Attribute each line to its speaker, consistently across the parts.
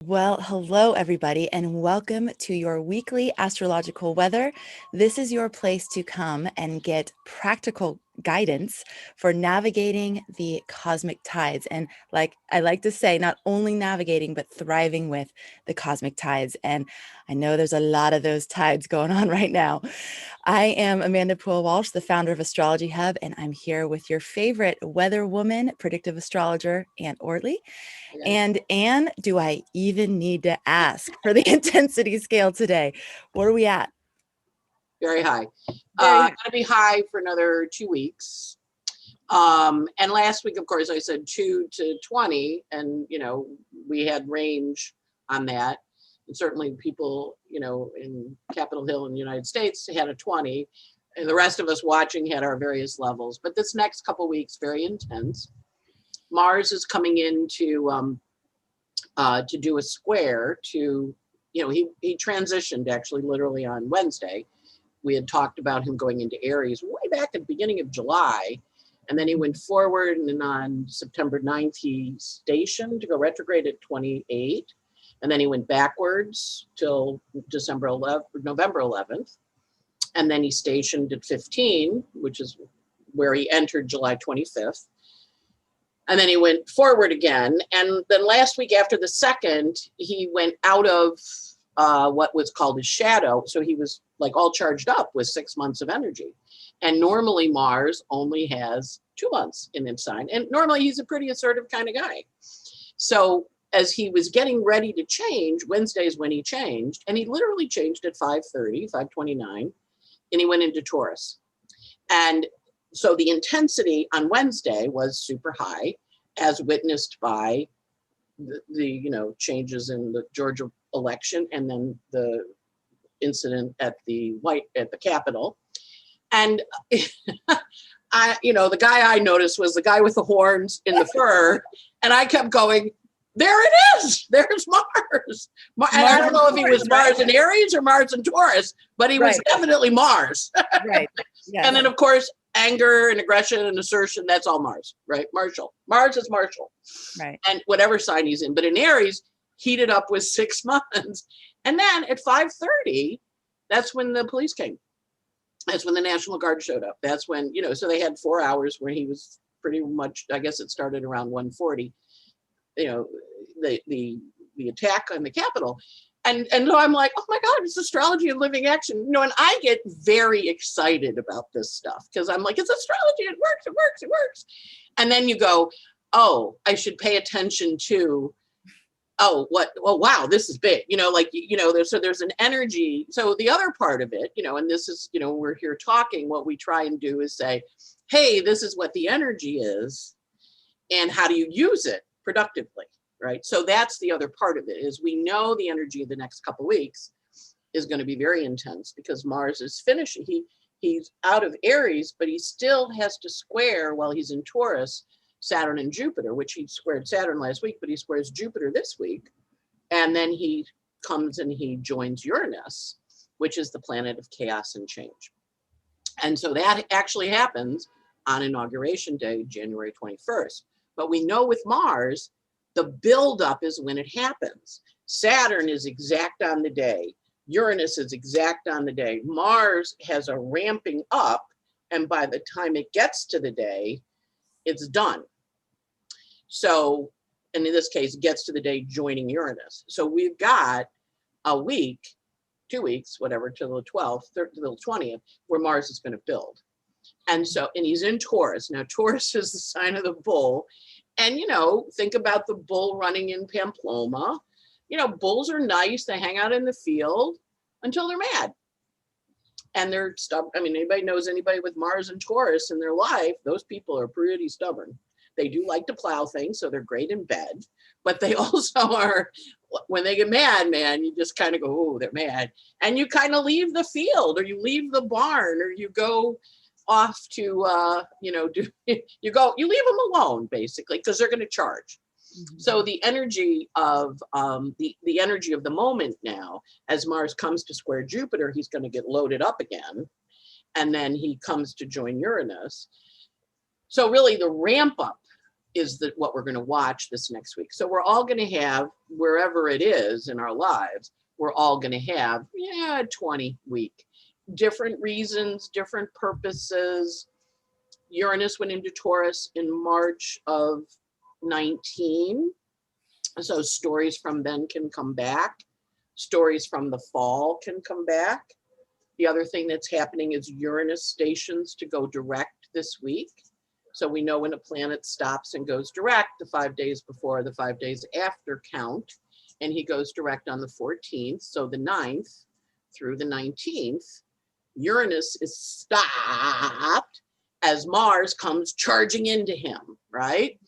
Speaker 1: Well, hello, everybody, and welcome to your weekly astrological weather. This is your place to come and get practical guidance for navigating the cosmic tides. And like I like to say, not only navigating, but thriving with the cosmic tides. And I know there's a lot of those tides going on right now. I am Amanda Walsh, the founder of Astrology Hub, and I'm here with your favorite weather woman, predictive astrologer, Ann Ortelee. And Anne, do I even need to ask for the intensity scale today? What are we at?
Speaker 2: Very high.
Speaker 1: Very high.
Speaker 2: Going to be high for another 2 weeks. And last week, of course, I said 2 to 20, and we had range on that. And certainly, people in Capitol Hill in the United States had a 20, and the rest of us watching had our various levels. But this next couple weeks, very intense. Mars is coming in to do a square to, he transitioned actually literally on Wednesday. We had talked about him going into Aries way back at the beginning of July. And then he went forward, and then on September 9th, he stationed to go retrograde at 28. And then he went backwards till November 11th. And then he stationed at 15, which is where he entered July 25th. And then he went forward again. And then last week after the 2nd, he went out of what was called his shadow. So he was like all charged up with 6 months of energy. And normally Mars only has 2 months in its sign. And normally he's a pretty assertive kind of guy. So as he was getting ready to change, Wednesday is when he changed. And he literally changed at 5:30, 5:29. And he went into Taurus. And so the intensity on Wednesday was super high, as witnessed by the changes in the Georgia election and then the incident at the Capitol. And the guy I noticed was the guy with the horns in the fur, and I kept going, there it is. There's Mars. And I don't know if he was Mars in Aries or Mars in Taurus, but he was definitely Mars.
Speaker 1: Right. Yeah.
Speaker 2: And then, of course, anger and aggression and assertion, that's all Mars, right? Martial. Mars is martial.
Speaker 1: Right.
Speaker 2: And whatever sign he's in. But in Aries, heated up with 6 months. And then at 5:30, that's when the police came. That's when the National Guard showed up. That's when, so they had 4 hours where he was pretty much, I guess it started around 1:40, the attack on the Capitol. And so I'm like, oh my God, it's astrology and living action. And I get very excited about this stuff because I'm like, it's astrology. It works, it works, it works. And then you go, oh, I should pay attention to, wow, this is big. There's an energy. So the other part of it, and this is, we're here talking, what we try and do is say, hey, this is what the energy is and how do you use it productively? Right. So that's the other part of it is we know the energy of the next couple of weeks is going to be very intense because Mars is finishing. He's out of Aries, but he still has to square while he's in Taurus, Saturn and Jupiter, which he squared Saturn last week, but he squares Jupiter this week. And then he comes and he joins Uranus, which is the planet of chaos and change. And so that actually happens on Inauguration Day, January 21st. But we know with Mars, the buildup is when it happens. Saturn is exact on the day. Uranus is exact on the day. Mars has a ramping up, and by the time it gets to the day, it's done. So, and in this case, it gets to the day joining Uranus. So we've got a week, 2 weeks, whatever, till the 12th, till the 20th, where Mars is going to build. And he's in Taurus. Now, Taurus is the sign of the bull. And, think about the bull running in Pamplona. Bulls are nice. They hang out in the field until they're mad. And they're stubborn. I mean, anybody knows anybody with Mars and Taurus in their life, those people are pretty stubborn. They do like to plow things, so they're great in bed. But they also are, when they get mad, man, you just kind of go, oh, they're mad. And you kind of leave the field or you leave the barn or you go off to, you leave them alone basically because they're going to charge. Mm-hmm. So the energy of the energy of the moment now, as Mars comes to square Jupiter, he's going to get loaded up again, and then he comes to join Uranus. So really, the ramp up is what we're going to watch this next week. So we're all going to have, wherever it is in our lives, we're all going to have, a 20 week. Different reasons, different purposes. Uranus went into Taurus in March of 19. So stories from then can come back. Stories from the fall can come back. The other thing that's happening is Uranus stations to go direct this week. So we know when a planet stops and goes direct, the 5 days before, the 5 days after count, and he goes direct on the 14th. So the 9th through the 19th, Uranus is stopped as Mars comes charging into him, right?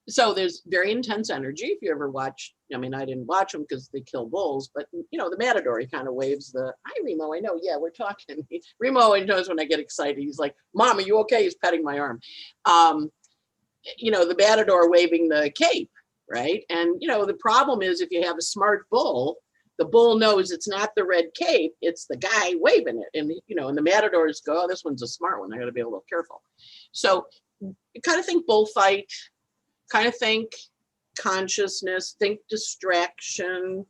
Speaker 2: So there's very intense energy. If you ever watch, I mean, I didn't watch them because they kill bulls, but the Matador, he kind of waves the, hi, Remo, I know, yeah, we're talking. Remo knows when I get excited. He's like, Mom, are you okay? He's petting my arm. The Matador waving the cape, right? And, the problem is if you have a smart bull, the bull knows it's not the red cape, it's the guy waving it. And, and the Matadors go, oh, this one's a smart one. I got to be a little careful. So you kind of think bullfight, kind of think consciousness, think distraction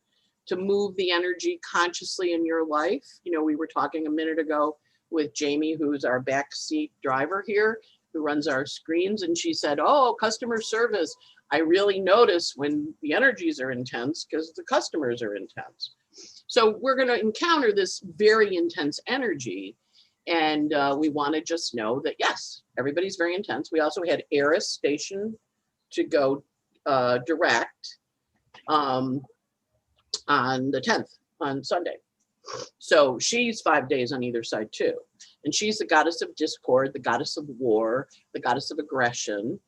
Speaker 2: to move the energy consciously in your life. We were talking a minute ago with Jamie, who's our backseat driver here, who runs our screens. And she said, oh, customer service. I really notice when the energies are intense because the customers are intense. So we're going to encounter this very intense energy. And we want to just know that, yes, everybody's very intense. We also had Eris station to go direct on the 10th, on Sunday. So she's 5 days on either side too. And she's the goddess of discord, the goddess of war, the goddess of aggression.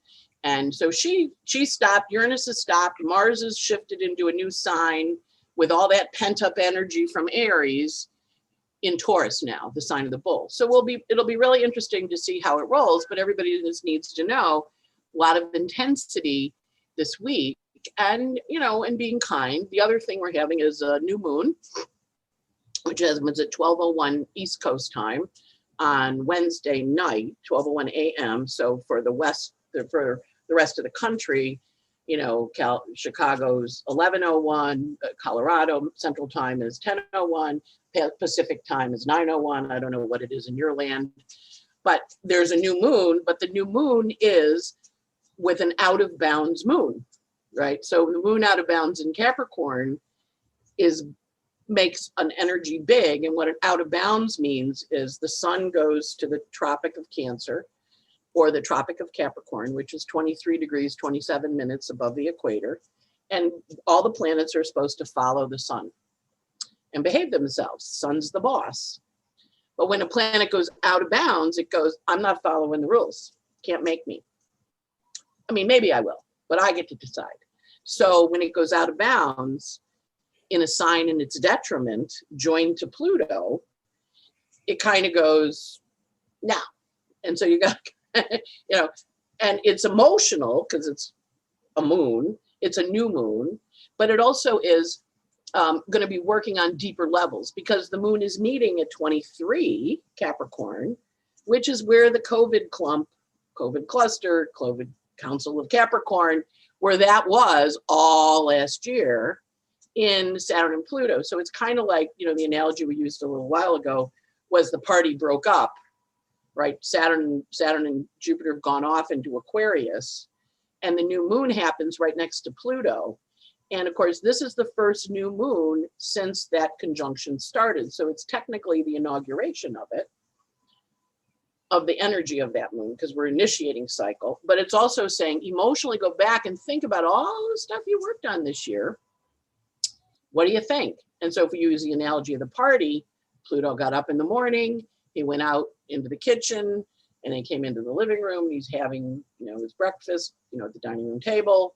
Speaker 2: And so she stopped, Uranus has stopped, Mars has shifted into a new sign with all that pent up energy from Aries in Taurus now, the sign of the bull. So it'll be really interesting to see how it rolls, but everybody just needs to know a lot of intensity this week and, and being kind. The other thing we're having is a new moon, which was at 12:01 East Coast time on Wednesday night, 12:01 a.m. So for the rest of the country, Chicago's 11:01, Colorado Central Time is 10:01, Pacific Time is 9:01. I don't know what it is in your land, but there's a new moon, but the new moon is with an out of bounds moon, right? So the moon out of bounds in Capricorn makes an energy big. And what an out of bounds means is the sun goes to the Tropic of Cancer or the Tropic of Capricorn, which is 23 degrees, 27 minutes above the equator. And all the planets are supposed to follow the sun and behave themselves. Sun's the boss. But when a planet goes out of bounds, it goes, I'm not following the rules. Can't make me. I mean, maybe I will, but I get to decide. So when it goes out of bounds in a sign in its detriment, joined to Pluto, it kind of goes, no. And so you got, and it's emotional because it's a moon, it's a new moon, but it also is going to be working on deeper levels because the moon is meeting at 23 Capricorn, which is where the COVID cluster, COVID Council of Capricorn, where that was all last year in Saturn and Pluto. So it's kind of like, the analogy we used a little while ago was the party broke up, right? Saturn and Jupiter have gone off into Aquarius, and the new moon happens right next to Pluto. And of course, this is the first new moon since that conjunction started. So it's technically the inauguration of the energy of that moon, because we're initiating cycle, but it's also saying emotionally go back and think about all the stuff you worked on this year. What do you think? And so if we use the analogy of the party, Pluto got up in the morning, he went out into the kitchen, and then came into the living room. He's having, his breakfast, at the dining room table,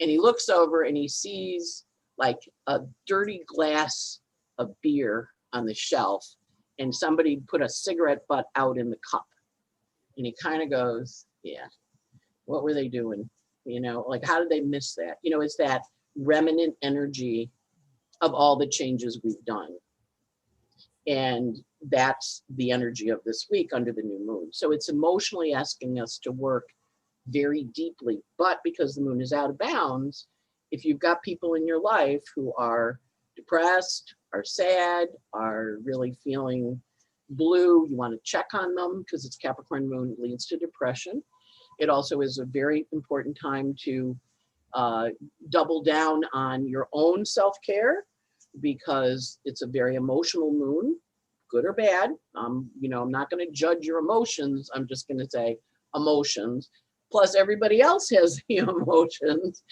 Speaker 2: and he looks over and he sees like a dirty glass of beer on the shelf, and somebody put a cigarette butt out in the cup. And he kind of goes, yeah, what were they doing? How did they miss that? It's that remnant energy of all the changes we've done. And that's the energy of this week under the new moon. So it's emotionally asking us to work very deeply. But because the moon is out of bounds, if you've got people in your life who are depressed, are sad, are really feeling blue, you want to check on them because it's Capricorn moon leads to depression. It also is a very important time to double down on your own self-care because it's a very emotional moon, good or bad. I'm not going to judge your emotions. I'm just going to say emotions. Plus everybody else has the emotions.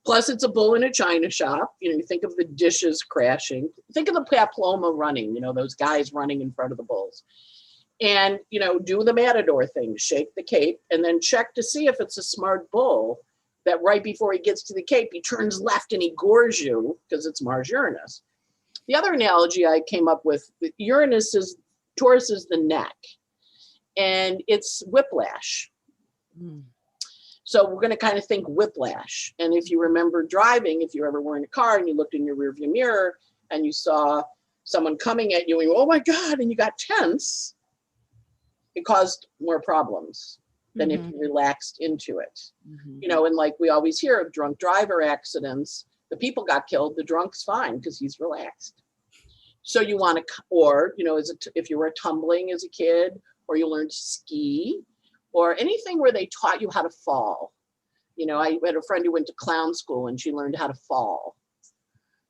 Speaker 2: Plus it's a bull in a china shop. You think of the dishes crashing. Think of the paploma running, those guys running in front of the bulls. And, do the matador thing, shake the cape, and then check to see if it's a smart bull that right before he gets to the cape, he turns left and he gores you because it's Mars Uranus. The other analogy I came up with, Taurus is the neck, and it's whiplash. Mm. So we're going to kind of think whiplash. And if you remember driving, if you ever were in a car and you looked in your rearview mirror and you saw someone coming at you and you, oh my God, and you got tense, it caused more problems than if you relaxed into it. And like we always hear of drunk driver accidents, the people got killed, the drunk's fine because he's relaxed. So you want to, or, if you were tumbling as a kid, or you learned to ski, or anything where they taught you how to fall. I had a friend who went to clown school and she learned how to fall,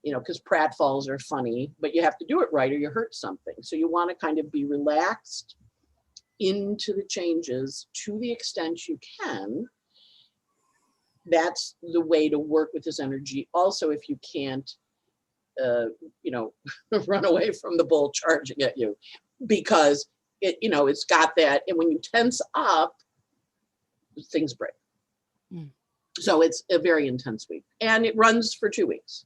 Speaker 2: because pratfalls are funny, but you have to do it right or you hurt something. So you want to kind of be relaxed into the changes to the extent you can. That's the way to work with this energy. Also, if you can't, run away from the bull charging at you, because it's got that. And when you tense up, things break. Mm. So it's a very intense week, and it runs for 2 weeks.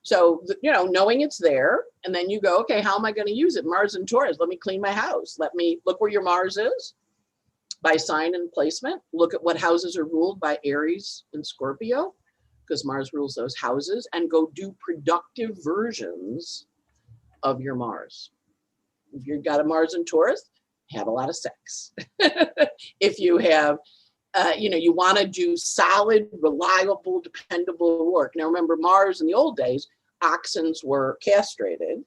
Speaker 2: So, knowing it's there, and then you go, okay, how am I going to use it? Mars and Taurus, let me clean my house. Let me look where your Mars is by sign and placement. Look at what houses are ruled by Aries and Scorpio, because Mars rules those houses, and go do productive versions of your Mars. If you've got a Mars and Taurus, have a lot of sex. If you have, you want to do solid, reliable, dependable work. Now, remember, Mars in the old days, oxens were castrated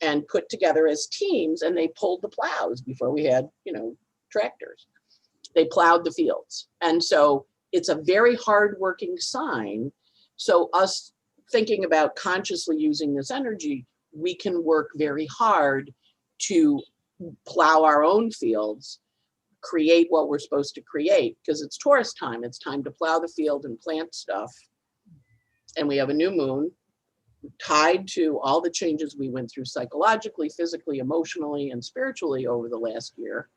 Speaker 2: and put together as teams, and they pulled the plows before we had, tractors. They plowed the fields. And so it's a very hardworking sign. So us thinking about consciously using this energy, we can work very hard to plow our own fields, create what we're supposed to create, because it's Taurus time. It's time to plow the field and plant stuff. And we have a new moon tied to all the changes we went through psychologically, physically, emotionally, and spiritually over the last year,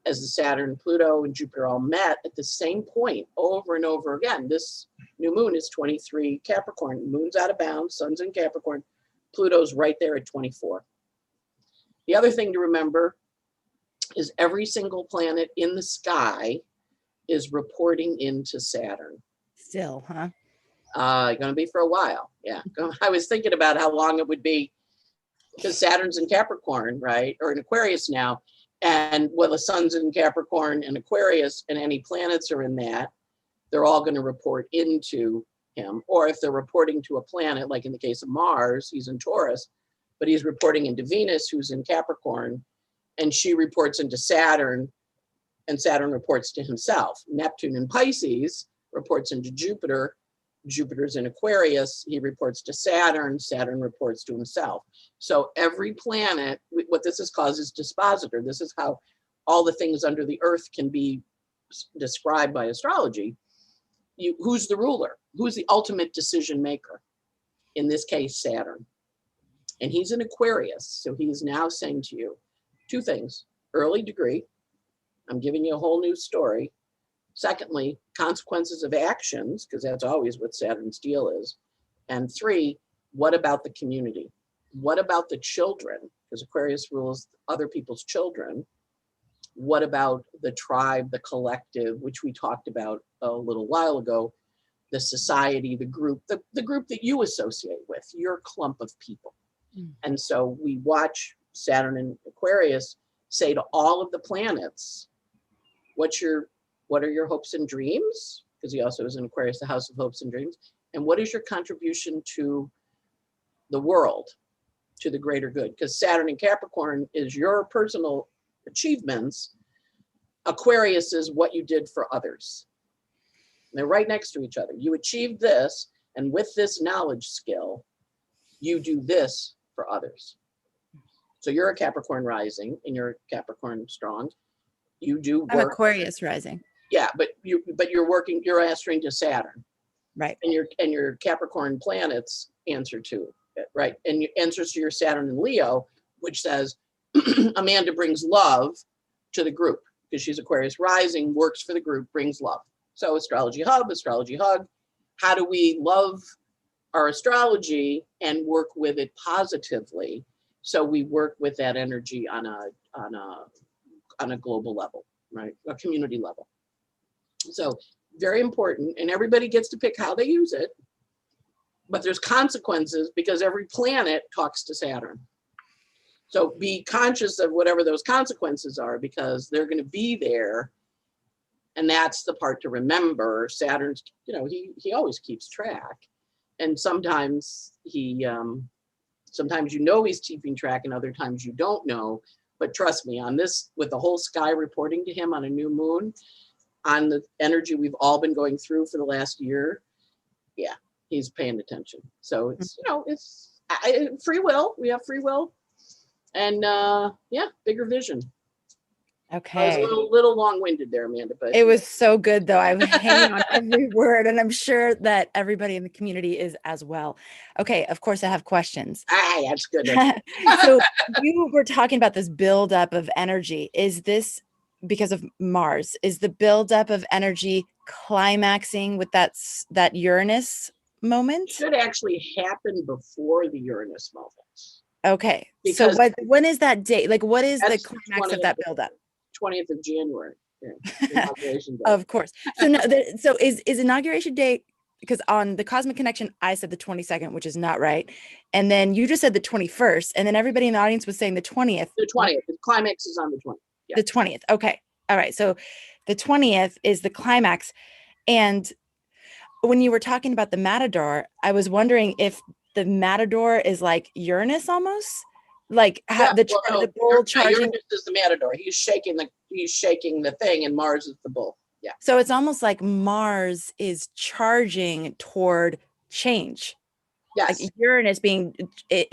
Speaker 2: as the Saturn, Pluto, and Jupiter all met at the same point over and over again. This new moon is 23 Capricorn. Moon's out of bounds, sun's in Capricorn. Pluto's right there at 24. The other thing to remember is every single planet in the sky is reporting into Saturn.
Speaker 1: Still, huh?
Speaker 2: Going to be for a while. Yeah. I was thinking about how long it would be, because Saturn's in Capricorn, right? Or in Aquarius now. And the sun's in Capricorn and Aquarius, and any planets are in that, they're all going to report into him. Or if they're reporting to a planet, like in the case of Mars, he's in Taurus, but he's reporting into Venus, who's in Capricorn, and she reports into Saturn, and Saturn reports to himself. Neptune in Pisces reports into Jupiter. Jupiter's in Aquarius. He reports to Saturn. Saturn reports to himself. So every planet, what this is called is dispositor. This is how all the things under the earth can be described by astrology. Who's the ruler? Who's the ultimate decision maker? In this case, Saturn. And he's in Aquarius. So he's now saying to you two things: early degree, I'm giving you a whole new story. Secondly, consequences of actions, because that's always what Saturn's deal is. And three, what about the community? What about the children? Because Aquarius rules other people's children. What about the tribe, the collective, which we talked about a little while ago, the society, the group that you associate with, your clump of people. Mm. And so we watch Saturn and Aquarius say to all of the planets, what's your What are your hopes and dreams? Because he also is in Aquarius, the house of hopes and dreams. And what is your contribution to the world, to the greater good? Because Saturn in Capricorn is your personal achievements. Aquarius is what you did for others. They're right next to each other. You achieved this, and with this knowledge skill, you do this for others. So you're a Capricorn rising, and you're Capricorn strong. You do work.
Speaker 1: I'm Aquarius rising.
Speaker 2: Yeah, but you're working. You're answering to Saturn,
Speaker 1: right?
Speaker 2: And your Capricorn planets answer to it, right? And your answers to your Saturn and Leo, which says Amanda brings love to the group because she's Aquarius rising, works for the group, brings love. So Astrology Hub, Astrology Hug. How do we love our astrology and work with it positively? So we work with that energy on a global level, right? A community level. So very important, and everybody gets to pick how they use it, but there's consequences because every planet talks to Saturn. So be conscious of whatever those consequences are because they're going to be there. And that's the part to remember. Saturn's, he always keeps track. And sometimes sometimes he's keeping track and other times you don't know. But trust me, on this, with the whole sky reporting to him on a new moon, on the energy we've all been going through for the last year, yeah, he's paying attention. So it's, it's free will. We have free will. And bigger vision.
Speaker 1: Okay.
Speaker 2: I was a little long-winded there, Amanda, but
Speaker 1: it was so good though. I was hanging on every word, and I'm sure that everybody in the community is as well. Okay, of course I have questions.
Speaker 2: That's good.
Speaker 1: So you were talking about this buildup of energy. Is this because of Mars? Is the buildup of energy climaxing with that Uranus moment?
Speaker 2: It should actually happen before the Uranus moment.
Speaker 1: Okay, because so when is that date? Like, what is the climax of that buildup?
Speaker 2: 20th of January. Yeah, inauguration day.
Speaker 1: Of course. So so is inauguration day, because on the Cosmic Connection I said the 22nd, which is not right, and then you just said the 21st, and then everybody in the audience was saying the 20th.
Speaker 2: The 20th. The climax is on the 20th. Yeah.
Speaker 1: The 20th. Okay. All right. So the 20th is the climax. And when you were talking about the Matador, I was wondering if the Matador is like Uranus almost, like the bull charging.
Speaker 2: Uranus is the Matador. He's shaking the thing, and Mars is the bull. Yeah.
Speaker 1: So it's almost like Mars is charging toward change.
Speaker 2: Yes.
Speaker 1: Like Uranus being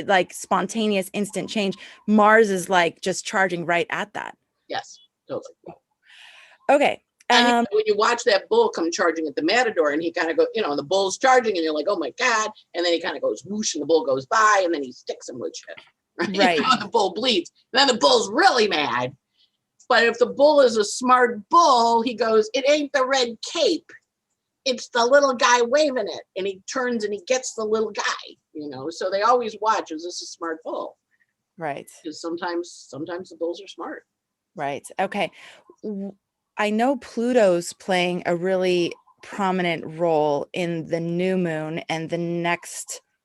Speaker 1: like spontaneous, instant change. Mars is like just charging right at that.
Speaker 2: Yes, totally.
Speaker 1: Okay.
Speaker 2: And when you watch that bull come charging at the Matador, and he kind of goes, the bull's charging, and you're like, oh my God. And then he kind of goes whoosh, and the bull goes by, and then he sticks him with shit. Right. The bull bleeds. And then the bull's really mad. But if the bull is a smart bull, he goes, it ain't the red cape. It's the little guy waving it. And he turns and he gets the little guy, So they always watch, is this a smart bull?
Speaker 1: Right.
Speaker 2: Because sometimes the bulls are smart.
Speaker 1: Right. Okay. I know Pluto's playing a really prominent role in the new moon and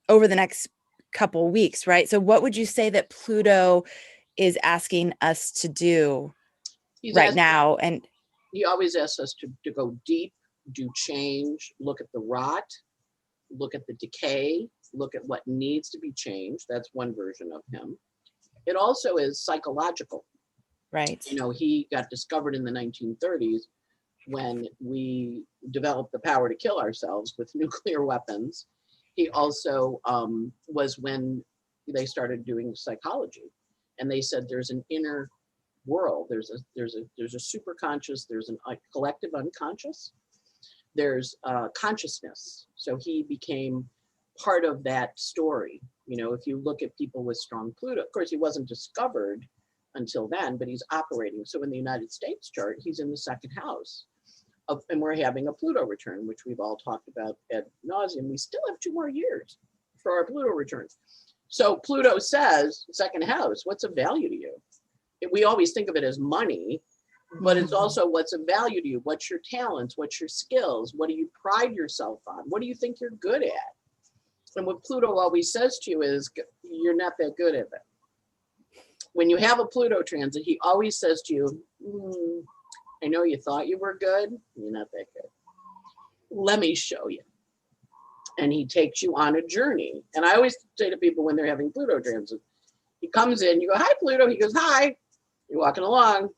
Speaker 1: over the next couple weeks, right? So what would you say that Pluto is asking us to do now? And
Speaker 2: he always asks us to go deep, do change, look at the rot, look at the decay, look at what needs to be changed. That's one version of him. It also is psychological.
Speaker 1: Right.
Speaker 2: He got discovered in the 1930s when we developed the power to kill ourselves with nuclear weapons. He also was when they started doing psychology, and they said there's an inner world. There's a super conscious. There's a collective unconscious. There's consciousness. So he became part of that story. If you look at people with strong Pluto, of course, he wasn't discovered until then, but he's operating. So in the United States chart, he's in the second house. And we're having a Pluto return, which we've all talked about ad nauseum. We still have 2 more years for our Pluto returns. So Pluto says, second house, what's of value to you? We always think of it as money, but it's also what's of value to you. What's your talents? What's your skills? What do you pride yourself on? What do you think you're good at? And what Pluto always says to you is, you're not that good at it. When you have a Pluto transit, he always says to you, I know you thought you were good. You're not that good. Let me show you. And he takes you on a journey. And I always say to people when they're having Pluto transit, he comes in, you go, hi, Pluto. He goes, hi. You're walking along.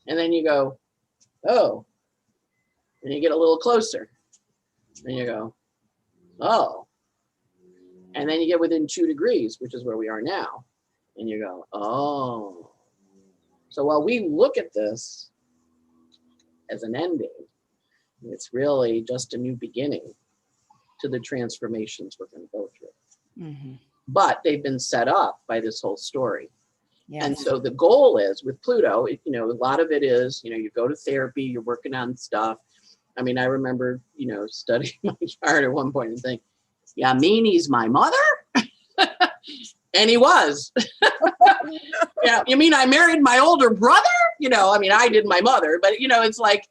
Speaker 2: And then you go, oh. And you get a little closer. And you go, oh. And then you get within 2 degrees, which is where we are now. And you go, oh. So while we look at this as an ending, it's really just a new beginning to the transformations we're going to go through. Mm-hmm. But they've been set up by this whole story. Yes. And so the goal is with Pluto, a lot of it is, you go to therapy, you're working on stuff. I mean, I remember, studying my chart at one point and think, yeah, he's my mother? And he was. Yeah, you mean I married my older brother? I did my mother, but, it's like,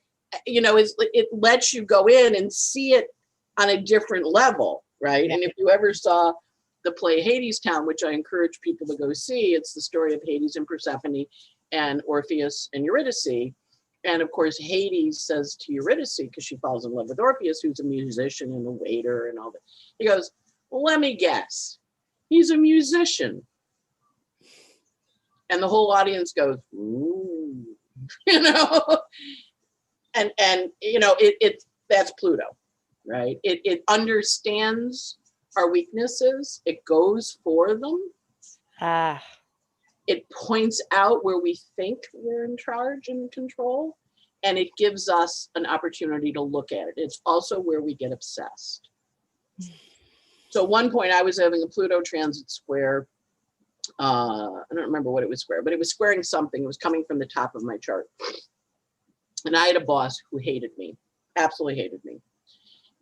Speaker 2: it lets you go in and see it on a different level, right? Yeah. And if you ever saw the play Hadestown, which I encourage people to go see, it's the story of Hades and Persephone and Orpheus and Eurydice. And of course, Hades says to Eurydice, because she falls in love with Orpheus, who's a musician and a waiter and all that. He goes, well, let me guess. He's a musician. And the whole audience goes, ooh, And that's Pluto, right? It understands our weaknesses. It goes for them. It points out where we think we're in charge and control, and it gives us an opportunity to look at it. It's also where we get obsessed. So at one point I was having a Pluto transit square. I don't remember what it was square, but it was squaring something. It was coming from the top of my chart. And I had a boss who hated me, absolutely hated me.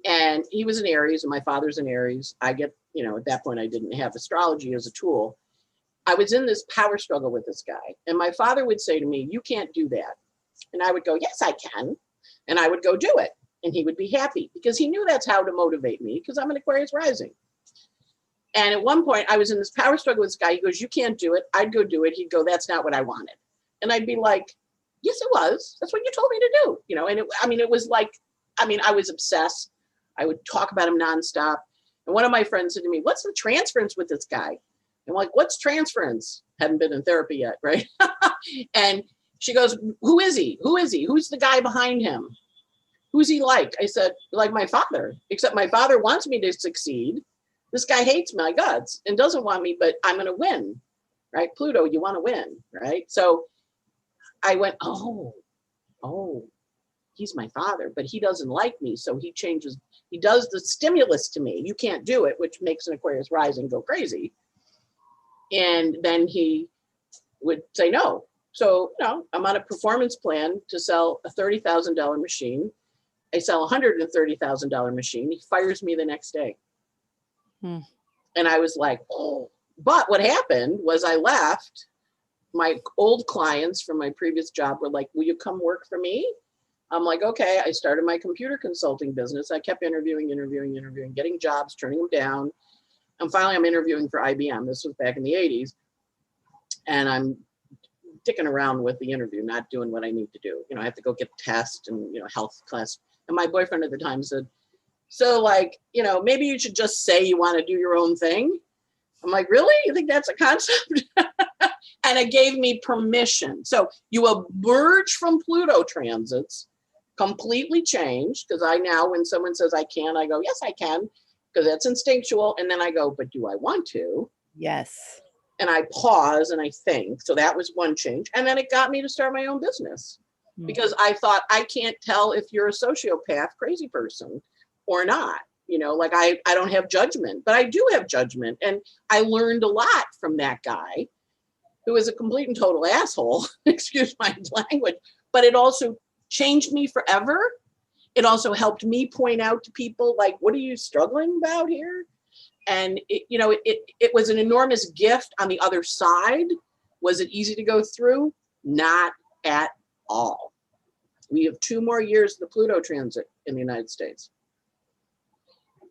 Speaker 2: And he was an Aries, and my father's an Aries. At that point, I didn't have astrology as a tool. I was in this power struggle with this guy. And my father would say to me, you can't do that. And I would go, yes, I can. And I would go do it. And he would be happy because he knew that's how to motivate me because I'm an Aquarius rising. And at one point, I was in this power struggle with this guy. He goes, you can't do it. I'd go do it. He'd go, that's not what I wanted. And I'd be like, yes, it was. That's what you told me to do. And it was like, I was obsessed. I would talk about him nonstop. And one of my friends said to me, what's the transference with this guy? And I'm like, what's transference? Hadn't been in therapy yet, right? And she goes, who is he? Who is he? Who's the guy behind him? Who's he like? I said, like my father, except my father wants me to succeed. This guy hates my guts and doesn't want me, but I'm going to win, right? Pluto, you want to win, right? So I went, oh, he's my father, but he doesn't like me. So he does the stimulus to me. You can't do it, which makes an Aquarius rising go crazy. And then he would say no. So, I'm on a performance plan to sell a $30,000 machine. I sell a $130,000 machine. He fires me the next day. And I was like, oh, but what happened was I left. My old clients from my previous job were like, will you come work for me? I'm like, okay. I started my computer consulting business. I kept interviewing, getting jobs, turning them down. And finally, I'm interviewing for IBM. This was back in the 80s. And I'm dicking around with the interview, not doing what I need to do. I have to go get the test and, health class. And my boyfriend at the time said, so maybe you should just say you want to do your own thing. I'm like, really? You think that's a concept? And it gave me permission. So you emerge from Pluto transits, completely changed, because I now, when someone says I can, I go, yes, I can, because that's instinctual. And then I go, but do I want to?
Speaker 1: Yes.
Speaker 2: And I pause and I think. So that was one change. And then it got me to start my own business because I thought, I can't tell if you're a sociopath, crazy person or not. I don't have judgment, but I do have judgment. And I learned a lot from that guy who was a complete and total asshole, excuse my language, but it also changed me forever. It also helped me point out to people, like, what are you struggling about here? And it was an enormous gift on the other side. Was it easy to go through? Not at all. We have 2 more years of the Pluto transit in the United States.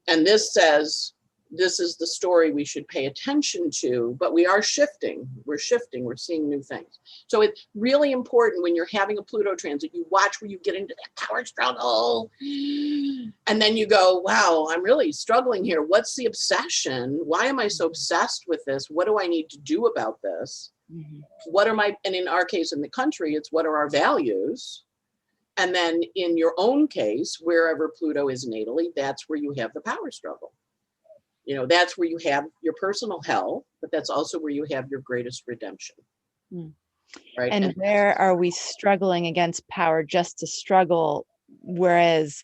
Speaker 2: And this says this is the story we should pay attention to, but we are shifting. We're shifting. We're seeing new things. So it's really important when you're having a Pluto transit, you watch where you get into that power struggle. And then you go, wow, I'm really struggling here. What's the obsession? Why am I so obsessed with this? What do I need to do about this?
Speaker 1: Mhm.
Speaker 2: What are my, and in our case in the country, it's what are our values? And then in your own case, wherever Pluto is natally, that's where you have the power struggle. You know, that's where you have your personal hell, but that's also where you have your greatest redemption.
Speaker 1: Mm.
Speaker 2: Right.
Speaker 1: And where are we struggling against power just to struggle? Whereas,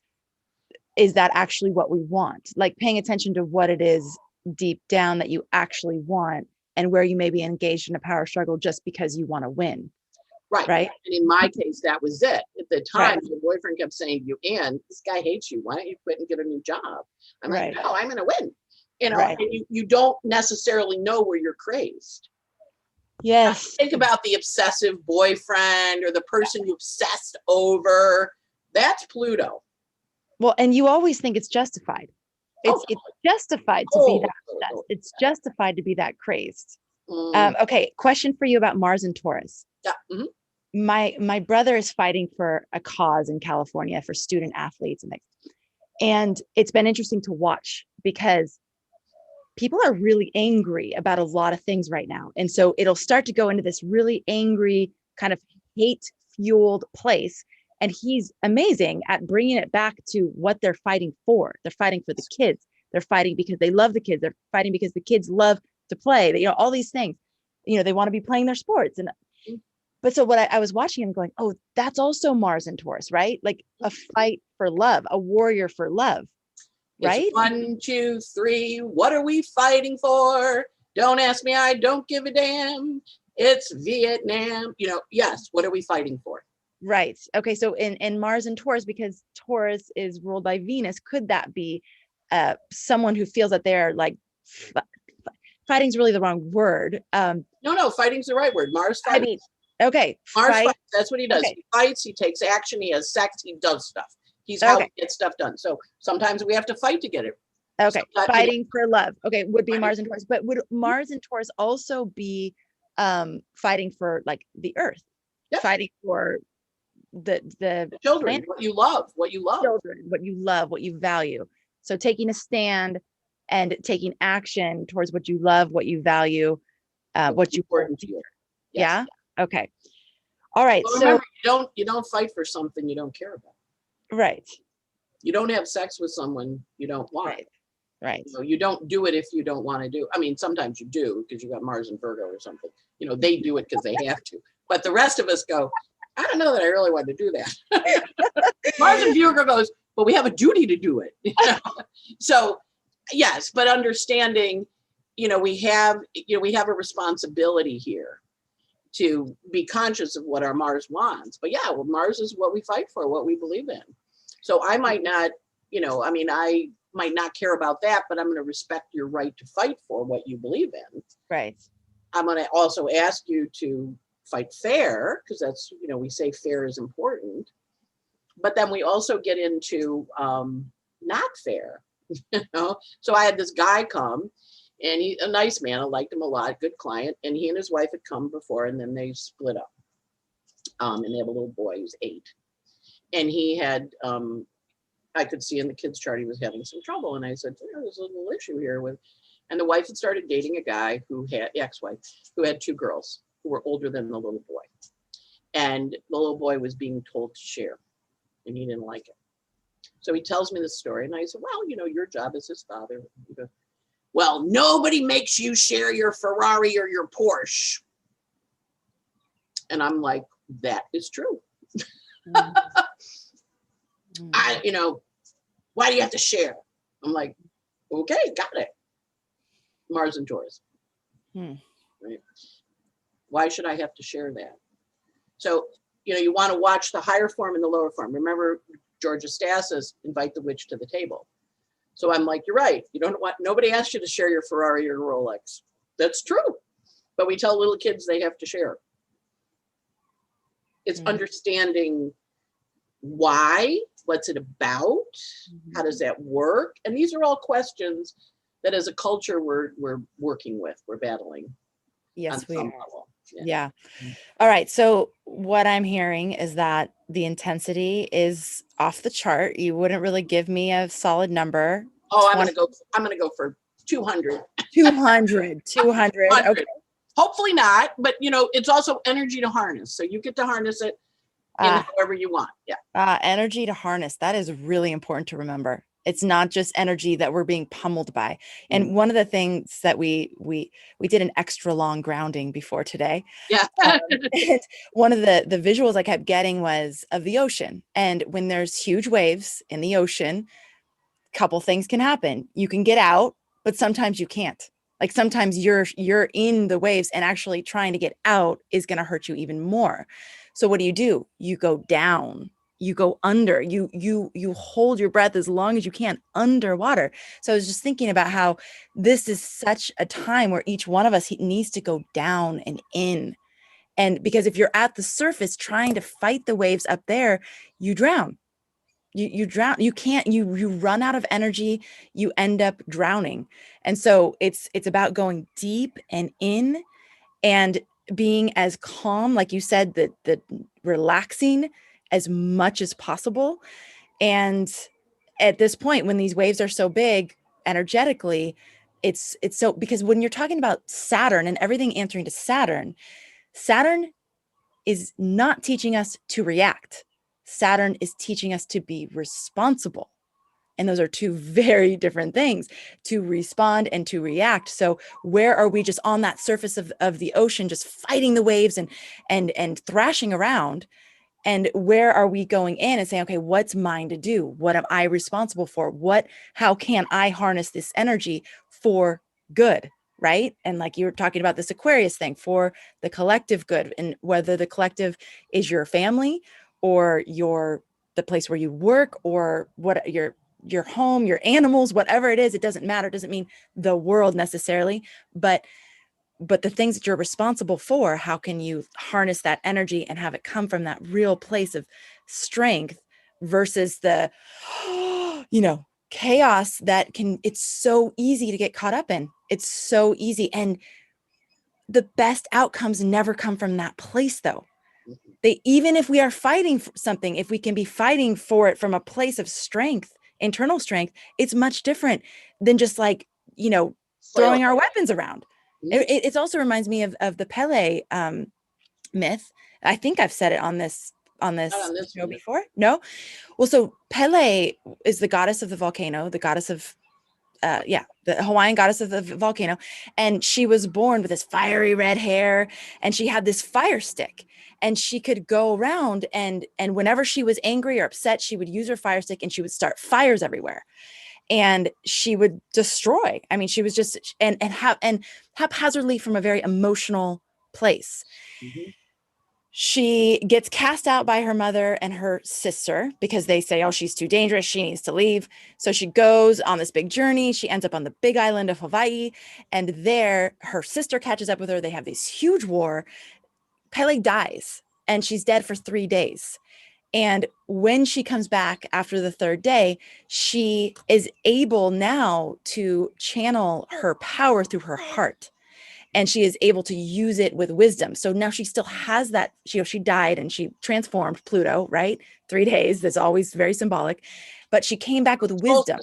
Speaker 1: is that actually what we want? Like paying attention to what it is deep down that you actually want, and where you may be engaged in a power struggle just because you want to win.
Speaker 2: Right.
Speaker 1: Right.
Speaker 2: And in my case, that was it. At the time,
Speaker 1: Right.
Speaker 2: my boyfriend kept saying to you, Ann, this guy hates you. Why don't you quit and get a new job? I'm
Speaker 1: Right.
Speaker 2: like, no, I'm going to win. You know,
Speaker 1: Right.
Speaker 2: and you don't necessarily know where you're crazed.
Speaker 1: Yes.
Speaker 2: Think about the obsessive boyfriend or the person you obsessed over. That's Pluto.
Speaker 1: Well, and you always think it's justified. It's justified to be that obsessed. It's justified to be that crazed. Okay, question for you about Mars and Taurus.
Speaker 2: Yeah. Mm-hmm.
Speaker 1: My brother is fighting for a cause in California for student athletes, and it's been interesting to watch because people are really angry about a lot of things right now. And so it'll start to go into this really angry kind of hate-fueled place. And he's amazing at bringing it back to what they're fighting for. They're fighting for the kids. They're fighting because they love the kids. They're fighting because the kids love to play. You know, all these things. You know, they want to be playing their sports. But so what I was watching him going, oh, that's also Mars and Taurus, right? Like a fight for love, a warrior for love. Right?
Speaker 2: It's 1, 2, 3. What are we fighting for? Don't ask me. I don't give a damn. It's Vietnam. You know, yes. What are we fighting for?
Speaker 1: Right. Okay. So in Mars and Taurus, because Taurus is ruled by Venus, could that be someone who feels that they're like fighting's really the wrong word?
Speaker 2: No, fighting's the right word. Mars fights.
Speaker 1: I mean, okay.
Speaker 2: Mars fights. That's what he does.
Speaker 1: Okay.
Speaker 2: He fights. He takes action. He has sex. He does stuff. He's how he gets stuff done. So sometimes we have to fight to get it.
Speaker 1: Okay.
Speaker 2: Sometimes,
Speaker 1: fighting for love. Okay. Would be Mars and Taurus. But would Mars and Taurus also be fighting for like the earth? Yes. Fighting for the
Speaker 2: children,
Speaker 1: planet.
Speaker 2: what you love.
Speaker 1: Children, what you love, what you value. So taking a stand and taking action towards what you love, what you value, what you
Speaker 2: important to you.
Speaker 1: Yes. Yeah. Okay. All right.
Speaker 2: Well, remember, you don't fight for something you don't care about.
Speaker 1: Right.
Speaker 2: You don't have sex with someone you don't want.
Speaker 1: Right.
Speaker 2: You know, you don't do it if you don't want to do. I mean, sometimes you do because you got Mars and Virgo or something. You know, they do it because they have to. But the rest of us go, I don't know that I really want to do that. Mars and Virgo goes, but we have a duty to do it. You know? So, yes, but understanding, we have a responsibility here to be conscious of what our Mars wants. But yeah, well, Mars is what we fight for, what we believe in. So I might not, I might not care about that, but I'm going to respect your right to fight for what you believe in.
Speaker 1: Right.
Speaker 2: I'm going to also ask you to fight fair, because that's, we say fair is important. But then we also get into not fair. So I had this guy come, and he's a nice man. I liked him a lot, good client. And he and his wife had come before, and then they split up. And they have a little boy who's 8. And he had, I could see in the kid's chart he was having some trouble. And I said, there's a little issue here with, and the wife had started dating a guy who had, ex-wife, who had 2 girls who were older than the little boy. And the little boy was being told to share, and he didn't like it. So he tells me this story, and I said, well, your job as his father. He goes, well, nobody makes you share your Ferrari or your Porsche. And I'm like, that is true. Why do you have to share? I'm like, okay, got it. Mars and Taurus. Right? Why should I have to share that? So, you want to watch the higher form and the lower form. Remember, Georgia Stassis, invite the witch to the table. So I'm like, you're right. You don't want, nobody asked you to share your Ferrari or Rolex. That's true. But we tell little kids they have to share. It's understanding why, what's it about, how does that work? And these are all questions that as a culture we're working with, we're battling on
Speaker 1: Yes, we
Speaker 2: some
Speaker 1: are.
Speaker 2: level.
Speaker 1: Yeah. All right. So what I'm hearing is that the intensity is off the chart. You wouldn't really give me a solid number.
Speaker 2: Oh, I'm gonna go for 200.
Speaker 1: 200. 200.
Speaker 2: 100.
Speaker 1: Okay.
Speaker 2: Hopefully not, but it's also energy to harness. So you get to harness it in however you want. Yeah.
Speaker 1: Energy to harness. That is really important to remember. It's not just energy that we're being pummeled by. And one of the things that we did an extra long grounding before today.
Speaker 2: Yeah.
Speaker 1: And one of the visuals I kept getting was of the ocean. And when there's huge waves in the ocean, couple things can happen. You can get out, but sometimes you can't. Like sometimes you're in the waves, and actually trying to get out is going to hurt you even more. So what do? You go down, you go under, you hold your breath as long as you can underwater. So I was just thinking about how this is such a time where each one of us needs to go down and in. And because if you're at the surface trying to fight the waves up there, you drown. You drown. You can't. You run out of energy. You end up drowning. And so it's about going deep and in, and being as calm, like you said, the relaxing as much as possible. And at this point, when these waves are so big energetically, it's so, because when you're talking about Saturn and everything answering to Saturn is not teaching us to react. Saturn is teaching us to be responsible. And those are two very different things, to respond and to react. So where are we, just on that surface of the ocean, just fighting the waves and thrashing around? And where are we going in and saying, okay, what's mine to do? What am I responsible for? How can I harness this energy for good? Right. And like you were talking about this Aquarius thing, for the collective good, and whether the collective is your family or the place where you work, or what your home, your animals, whatever it is, it doesn't matter. It doesn't mean the world necessarily, but the things that you're responsible for, how can you harness that energy and have it come from that real place of strength versus the chaos that it's so easy to get caught up in. It's so easy. And the best outcomes never come from that place, though. Even if we are fighting for something, if we can be fighting for it from a place of strength, internal strength, it's much different than just like, throwing our weapons around. It also reminds me of the Pele myth. I think I've said it on this show before. No? Well, so Pele is the goddess of the volcano, the goddess of the Hawaiian goddess of the volcano. And she was born with this fiery red hair, and she had this fire stick, and she could go around and whenever she was angry or upset, she would use her fire stick and she would start fires everywhere. And she would destroy. I mean, she was just, and haphazardly, from a very emotional place. She gets cast out by her mother and her sister because they say, oh, she's too dangerous, she needs to leave. So she goes on this big journey. She ends up on the big island of Hawaii. And there, her sister catches up with her. They have this huge war. Pele dies, and she's dead for 3 days. And when she comes back after the third day, she is able now to channel her power through her heart. And she is able to use it with wisdom. So now she still has that. She died and she transformed Pluto, right? 3 days. That's always very symbolic. But she came back with wisdom.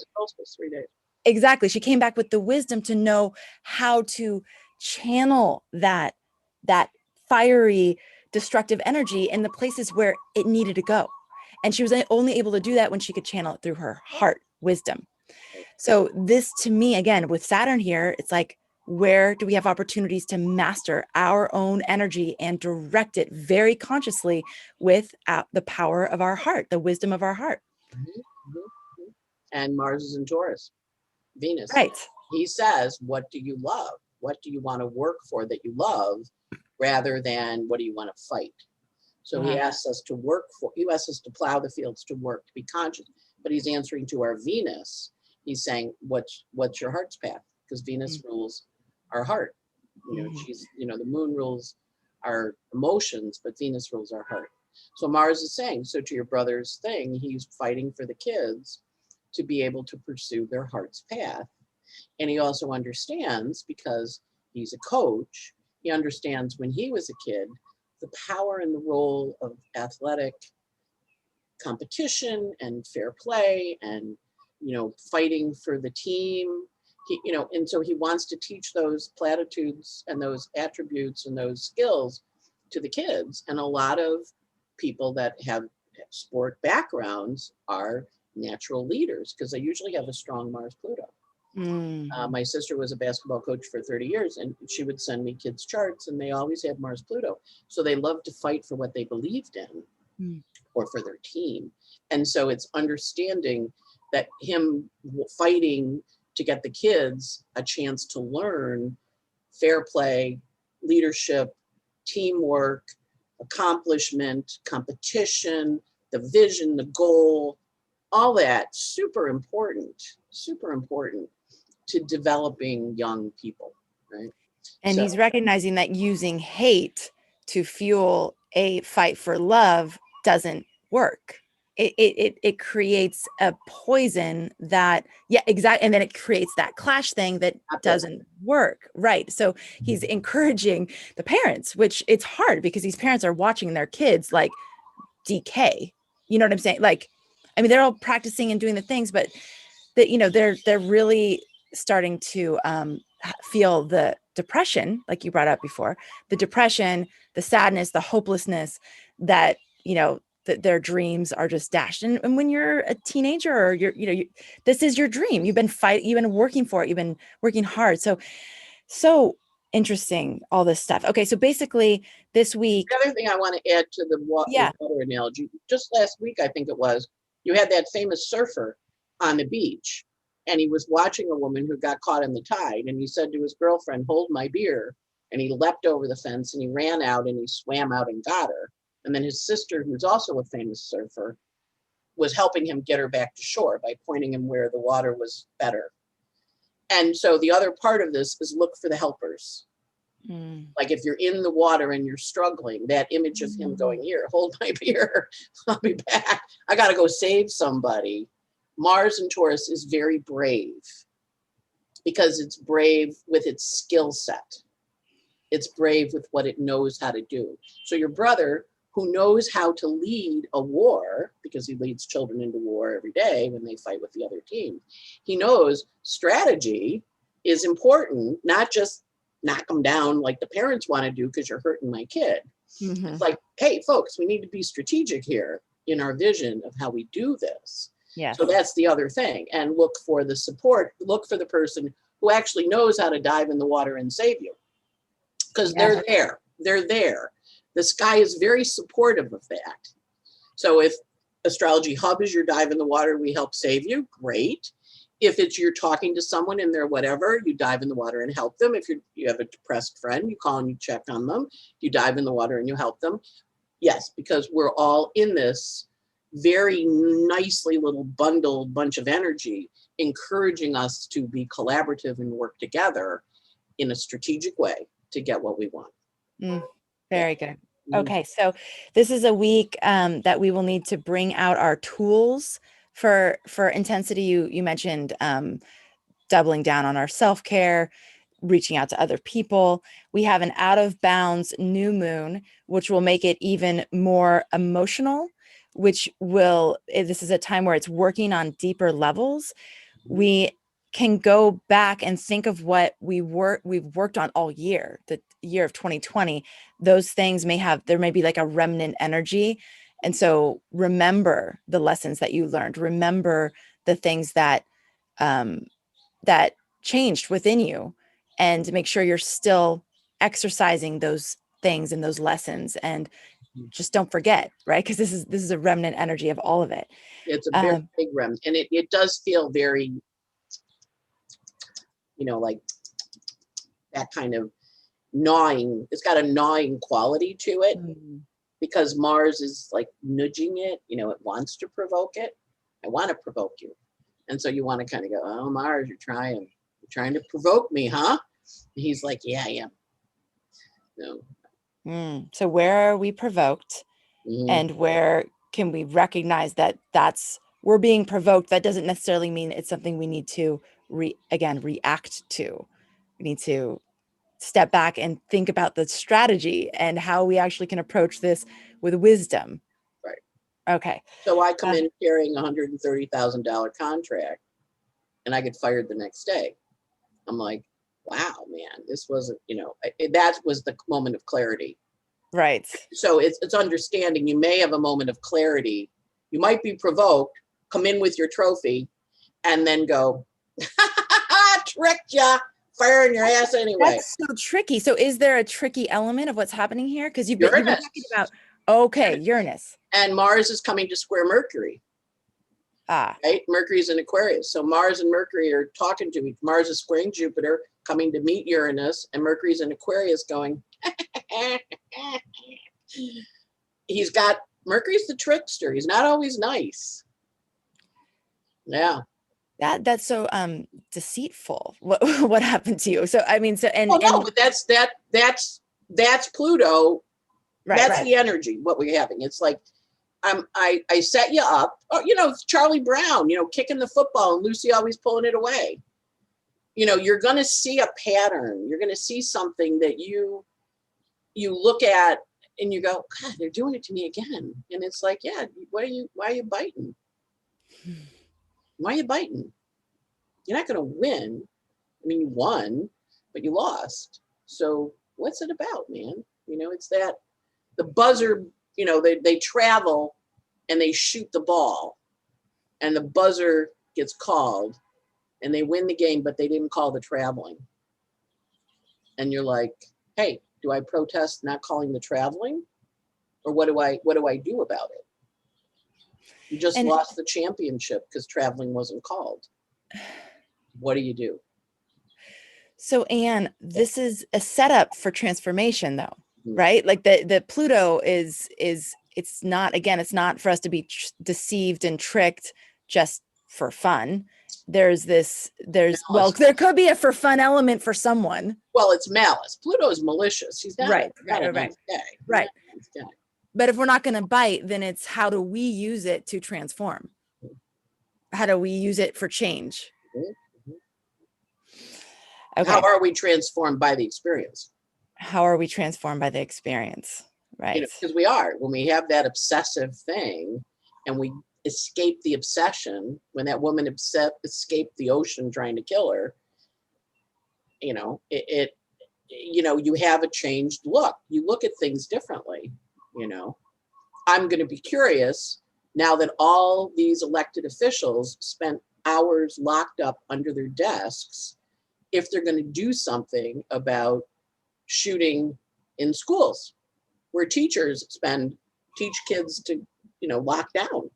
Speaker 2: 3 days.
Speaker 1: Exactly. She came back with the wisdom to know how to channel that fiery, destructive energy in the places where it needed to go. And she was only able to do that when she could channel it through her heart wisdom. So this, to me, again, with Saturn here, it's like, where do we have opportunities to master our own energy and direct it very consciously with the power of our heart, the wisdom of our heart?
Speaker 2: And Mars is in Taurus, Venus.
Speaker 1: Right.
Speaker 2: He says, what do you love? What do you want to work for that you love, rather than what do you want to fight? So he asks us to work for, he asks us to plow the fields, to work, to be conscious. But he's answering to our Venus. He's saying, what's your heart's path? Because Venus rules our heart. She's, the moon rules our emotions, but Venus rules our heart. So Mars is saying, so to your brother's thing, he's fighting for the kids to be able to pursue their heart's path. And he also understands, because he's a coach, he understands when he was a kid, the power and the role of athletic competition and fair play and, fighting for the team. And so he wants to teach those platitudes and those attributes and those skills to the kids. And a lot of people that have sport backgrounds are natural leaders because they usually have a strong Mars Pluto. My sister was a basketball coach for 30 years, and she would send me kids' charts, and they always had Mars Pluto. So they loved to fight for what they believed in or for their team. And so it's understanding that him fighting to get the kids a chance to learn fair play, leadership, teamwork, accomplishment, competition, the vision, the goal, all that, super important to developing young people, right?
Speaker 1: And he's recognizing that using hate to fuel a fight for love doesn't work. It creates a poison that, exactly. And then it creates that clash thing that doesn't work. Right. So he's encouraging the parents, which it's hard because these parents are watching their kids like decay. You know what I'm saying? Like, I mean, they're all practicing and doing the things, but that, they're really starting to feel the depression, like you brought up before, the depression, the sadness, the hopelessness that, that their dreams are just dashed. And when you're a teenager or this is your dream, you've been working for it, you've been working hard. So interesting, all this stuff. Okay. So basically this week.
Speaker 2: The other thing I want to add to the water analogy, just last week, I think it was, you had that famous surfer on the beach, and he was watching a woman who got caught in the tide, and he said to his girlfriend, "Hold my beer." And he leapt over the fence and he ran out and he swam out and got her. And then his sister, who's also a famous surfer, was helping him get her back to shore by pointing him where the water was better. And so the other part of this is look for the helpers. Like if you're in the water and you're struggling, that image of him going, "Here, hold my beer, I'll be back. I got to go save somebody." Mars in Taurus is very brave because it's brave with its skill set. It's brave with what it knows how to do. So your brother, who knows how to lead a war, because he leads children into war every day when they fight with the other team, he knows strategy is important, not just knock them down like the parents want to do because you're hurting my kid. It's like, hey, folks, we need to be strategic here in our vision of how we do this.
Speaker 1: Yeah.
Speaker 2: So that's the other thing. And look for the support. Look for the person who actually knows how to dive in the water and save you. Because they're there. They're there. The sky is very supportive of that. So if Astrology Hub is your dive in the water, we help save you, great. If it's you're talking to someone and they're whatever, you dive in the water and help them. If you have a depressed friend, you call and you check on them. You dive in the water and you help them. Yes, because we're all in this very nicely little bunch of energy, encouraging us to be collaborative and work together in a strategic way to get what we want.
Speaker 1: Very good. Okay, so this is a week that we will need to bring out our tools for intensity. You mentioned doubling down on our self-care, reaching out to other people. We have an out of bounds new moon, which will make it even more emotional, this is a time where it's working on deeper levels. We can go back and think of what we've worked on all year, the year of 2020. Those things there may be like a remnant energy. And so remember the lessons that you learned, remember the things that changed within you, and make sure you're still exercising those things and those lessons, and just don't forget, right? Because this is a remnant energy of all of it.
Speaker 2: It's a very big remnant, and it does feel very, like that kind of gnawing. It's got a gnawing quality to it because Mars is like nudging it. It wants to provoke it. I want to provoke you, and so you want to kind of go, "Oh, Mars, you're trying to provoke me, huh?" And he's like, "Yeah, I am." No.
Speaker 1: So where are we provoked, and where can we recognize that we're being provoked? That doesn't necessarily mean it's something we need to react to. We need to step back and think about the strategy and how we actually can approach this with wisdom.
Speaker 2: Right.
Speaker 1: Okay.
Speaker 2: So I come in carrying a $130,000 contract and I get fired the next day. I'm like, wow, man, this wasn't, that was the moment of clarity.
Speaker 1: Right.
Speaker 2: So it's understanding you may have a moment of clarity. You might be provoked, come in with your trophy, and then go, tricked ya, firing your ass anyway.
Speaker 1: That's so tricky. So is there a tricky element of what's happening here? Because you've been talking about, Uranus.
Speaker 2: And Mars is coming to square Mercury. Right? Mercury's in Aquarius. So Mars and Mercury are talking to each. Mars is squaring Jupiter, coming to meet Uranus, and Mercury's in Aquarius going, Mercury's the trickster. He's not always nice. Yeah.
Speaker 1: That's so deceitful. What happened to you? So I mean,
Speaker 2: but that's Pluto.
Speaker 1: Right,
Speaker 2: that's the energy. What we're having. It's like I set you up. Oh, it's Charlie Brown. Kicking the football and Lucy always pulling it away. You're going to see a pattern. You're going to see something that you look at and you go, God, they're doing it to me again. And it's like, yeah, why are you biting? Why are you biting? You're not going to win. I mean, you won, but you lost. So what's it about, man? It's that the buzzer, they travel and they shoot the ball and the buzzer gets called and they win the game, but they didn't call the traveling. And you're like, hey, do I protest not calling the traveling? Or what do I do about it? You just lost the championship because traveling wasn't called. What do you do? So
Speaker 1: Anne, this is a setup for transformation though, right? Like the Pluto is it's not for us to be deceived and tricked just for fun. There could be a for fun element for someone.
Speaker 2: Well, it's malice. Pluto is malicious. He's not
Speaker 1: right.
Speaker 2: a nice guy.
Speaker 1: Right. But if we're not going to bite, then it's how do we use it to transform? How do we use it for change?
Speaker 2: Okay. How are we transformed by the experience?
Speaker 1: How are we transformed by the experience? Right.
Speaker 2: Because we are. When we have that obsessive thing and we escape the obsession, when that woman escaped the ocean trying to kill her, you have a changed look. You look at things differently. I'm going to be curious now that all these elected officials spent hours locked up under their desks, if they're going to do something about shooting in schools where teachers teach kids to, lock down.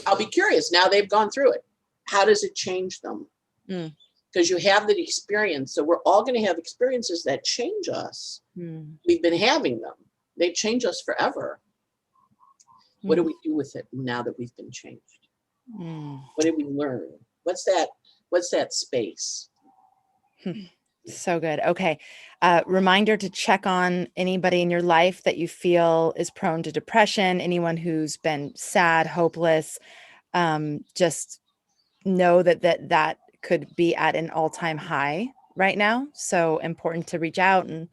Speaker 2: I'll be curious now they've gone through it. How does it change them? Because you have the experience. So we're all going to have experiences that change us. We've been having them. They change us forever. What do we do with it now that we've been changed? What did we learn? What's that space?
Speaker 1: So good. Okay. Reminder to check on anybody in your life that you feel is prone to depression, anyone who's been sad, hopeless. Just know that could be at an all-time high right now. So important to reach out and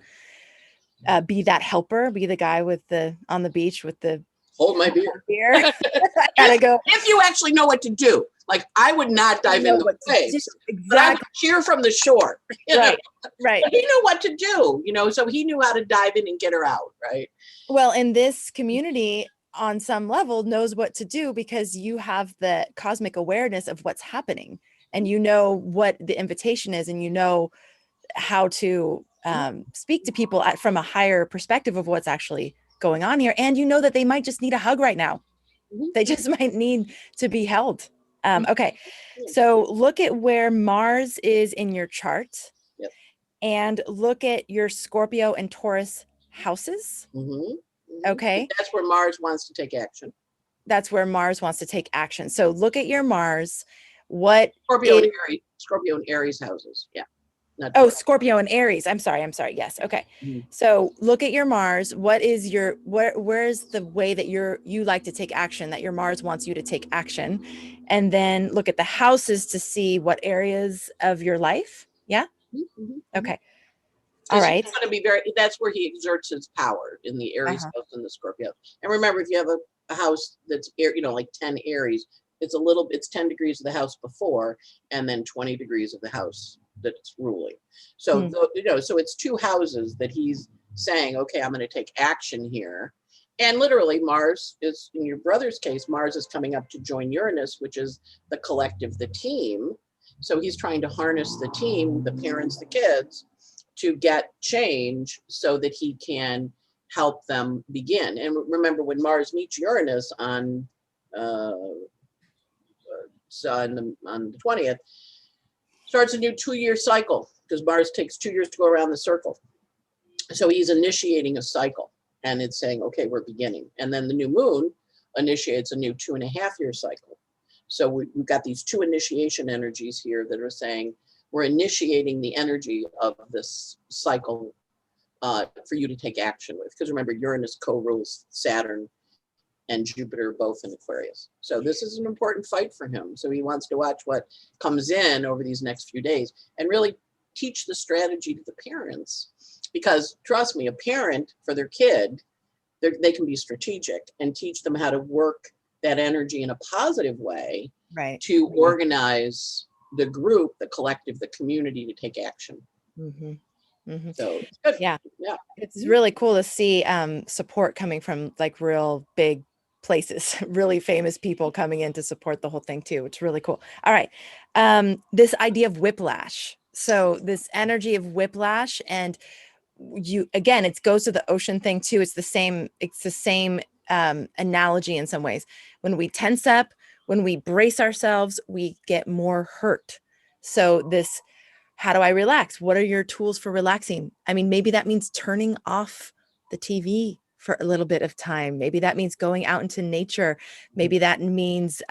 Speaker 1: be that helper, be the guy on the beach with the
Speaker 2: hold my beer.
Speaker 1: I gotta go.
Speaker 2: If you actually know what to do. Like I would not dive in the waves. Exactly. But I would cheer from the shore.
Speaker 1: Right.
Speaker 2: But he knew what to do, so he knew how to dive in and get her out, right?
Speaker 1: Well, in this community, on some level, knows what to do because you have the cosmic awareness of what's happening and you know what the invitation is and you know how to speak to people from a higher perspective of what's actually going on here. And you know that they might just need a hug right now. They just might need to be held. Okay. So look at where Mars is in your chart and look at your Scorpio and Taurus houses. Okay.
Speaker 2: That's where Mars wants to take action. So look at your Mars. Scorpio and Aries houses. Yeah. not
Speaker 1: Oh,
Speaker 2: Taurus.
Speaker 1: Scorpio and Aries. I'm sorry. Yes. Okay.
Speaker 2: Mhm.
Speaker 1: So look at your Mars. What is your, where's the way that you like to take action, that your Mars wants you to take action? And then look at the houses to see what areas of your life. Yeah.
Speaker 2: Mhm, mhm, mhm.
Speaker 1: Okay. All
Speaker 2: Because he's
Speaker 1: right.
Speaker 2: going to be that's where he exerts his power, in the Aries
Speaker 1: Uh-huh.
Speaker 2: house and the Scorpio. And remember, if you have a house that's, like 10 Aries, it's 10 degrees of the house before, and then 20 degrees of the house that's ruling. So,
Speaker 1: Hmm.
Speaker 2: so it's two houses that he's saying, okay, I'm going to take action here. And literally, Mars is, in your brother's case, Mars is coming up to join Uranus, which is the collective, the team. So he's trying to harness the team, the parents, the kids, to get change so that he can help them begin. And remember, when Mars meets Uranus on the 20th, starts a new 2-year cycle, because Mars takes 2 years to go around the circle. So he's initiating a cycle, and it's saying, okay, we're beginning. And then the new moon initiates a new 2.5-year cycle. So we've got these two initiation energies here that are saying, we're initiating the energy of this cycle for you to take action with. Because remember, Uranus co-rules Saturn and Jupiter, both in Aquarius. So this is an important fight for him. So he wants to watch what comes in over these next few days and really teach the strategy to the parents. Because trust me, a parent for their kid, they can be strategic and teach them how to work that energy in a positive way,
Speaker 1: Right.
Speaker 2: to organize the group, the collective, the community, to take action.
Speaker 1: Mm-hmm. Mm-hmm.
Speaker 2: So it's good.
Speaker 1: Yeah.
Speaker 2: Yeah.
Speaker 1: It's really cool to see support coming from like real big places, really famous people coming in to support the whole thing too. It's really cool. All right. This idea of whiplash. So this energy of whiplash, and again, it goes to the ocean thing too. It's the same analogy in some ways. When we tense up, when we brace ourselves, we get more hurt. So this, how do I relax? What are your tools for relaxing? I mean, maybe that means turning off the TV for a little bit of time. Maybe that means going out into nature. Maybe that means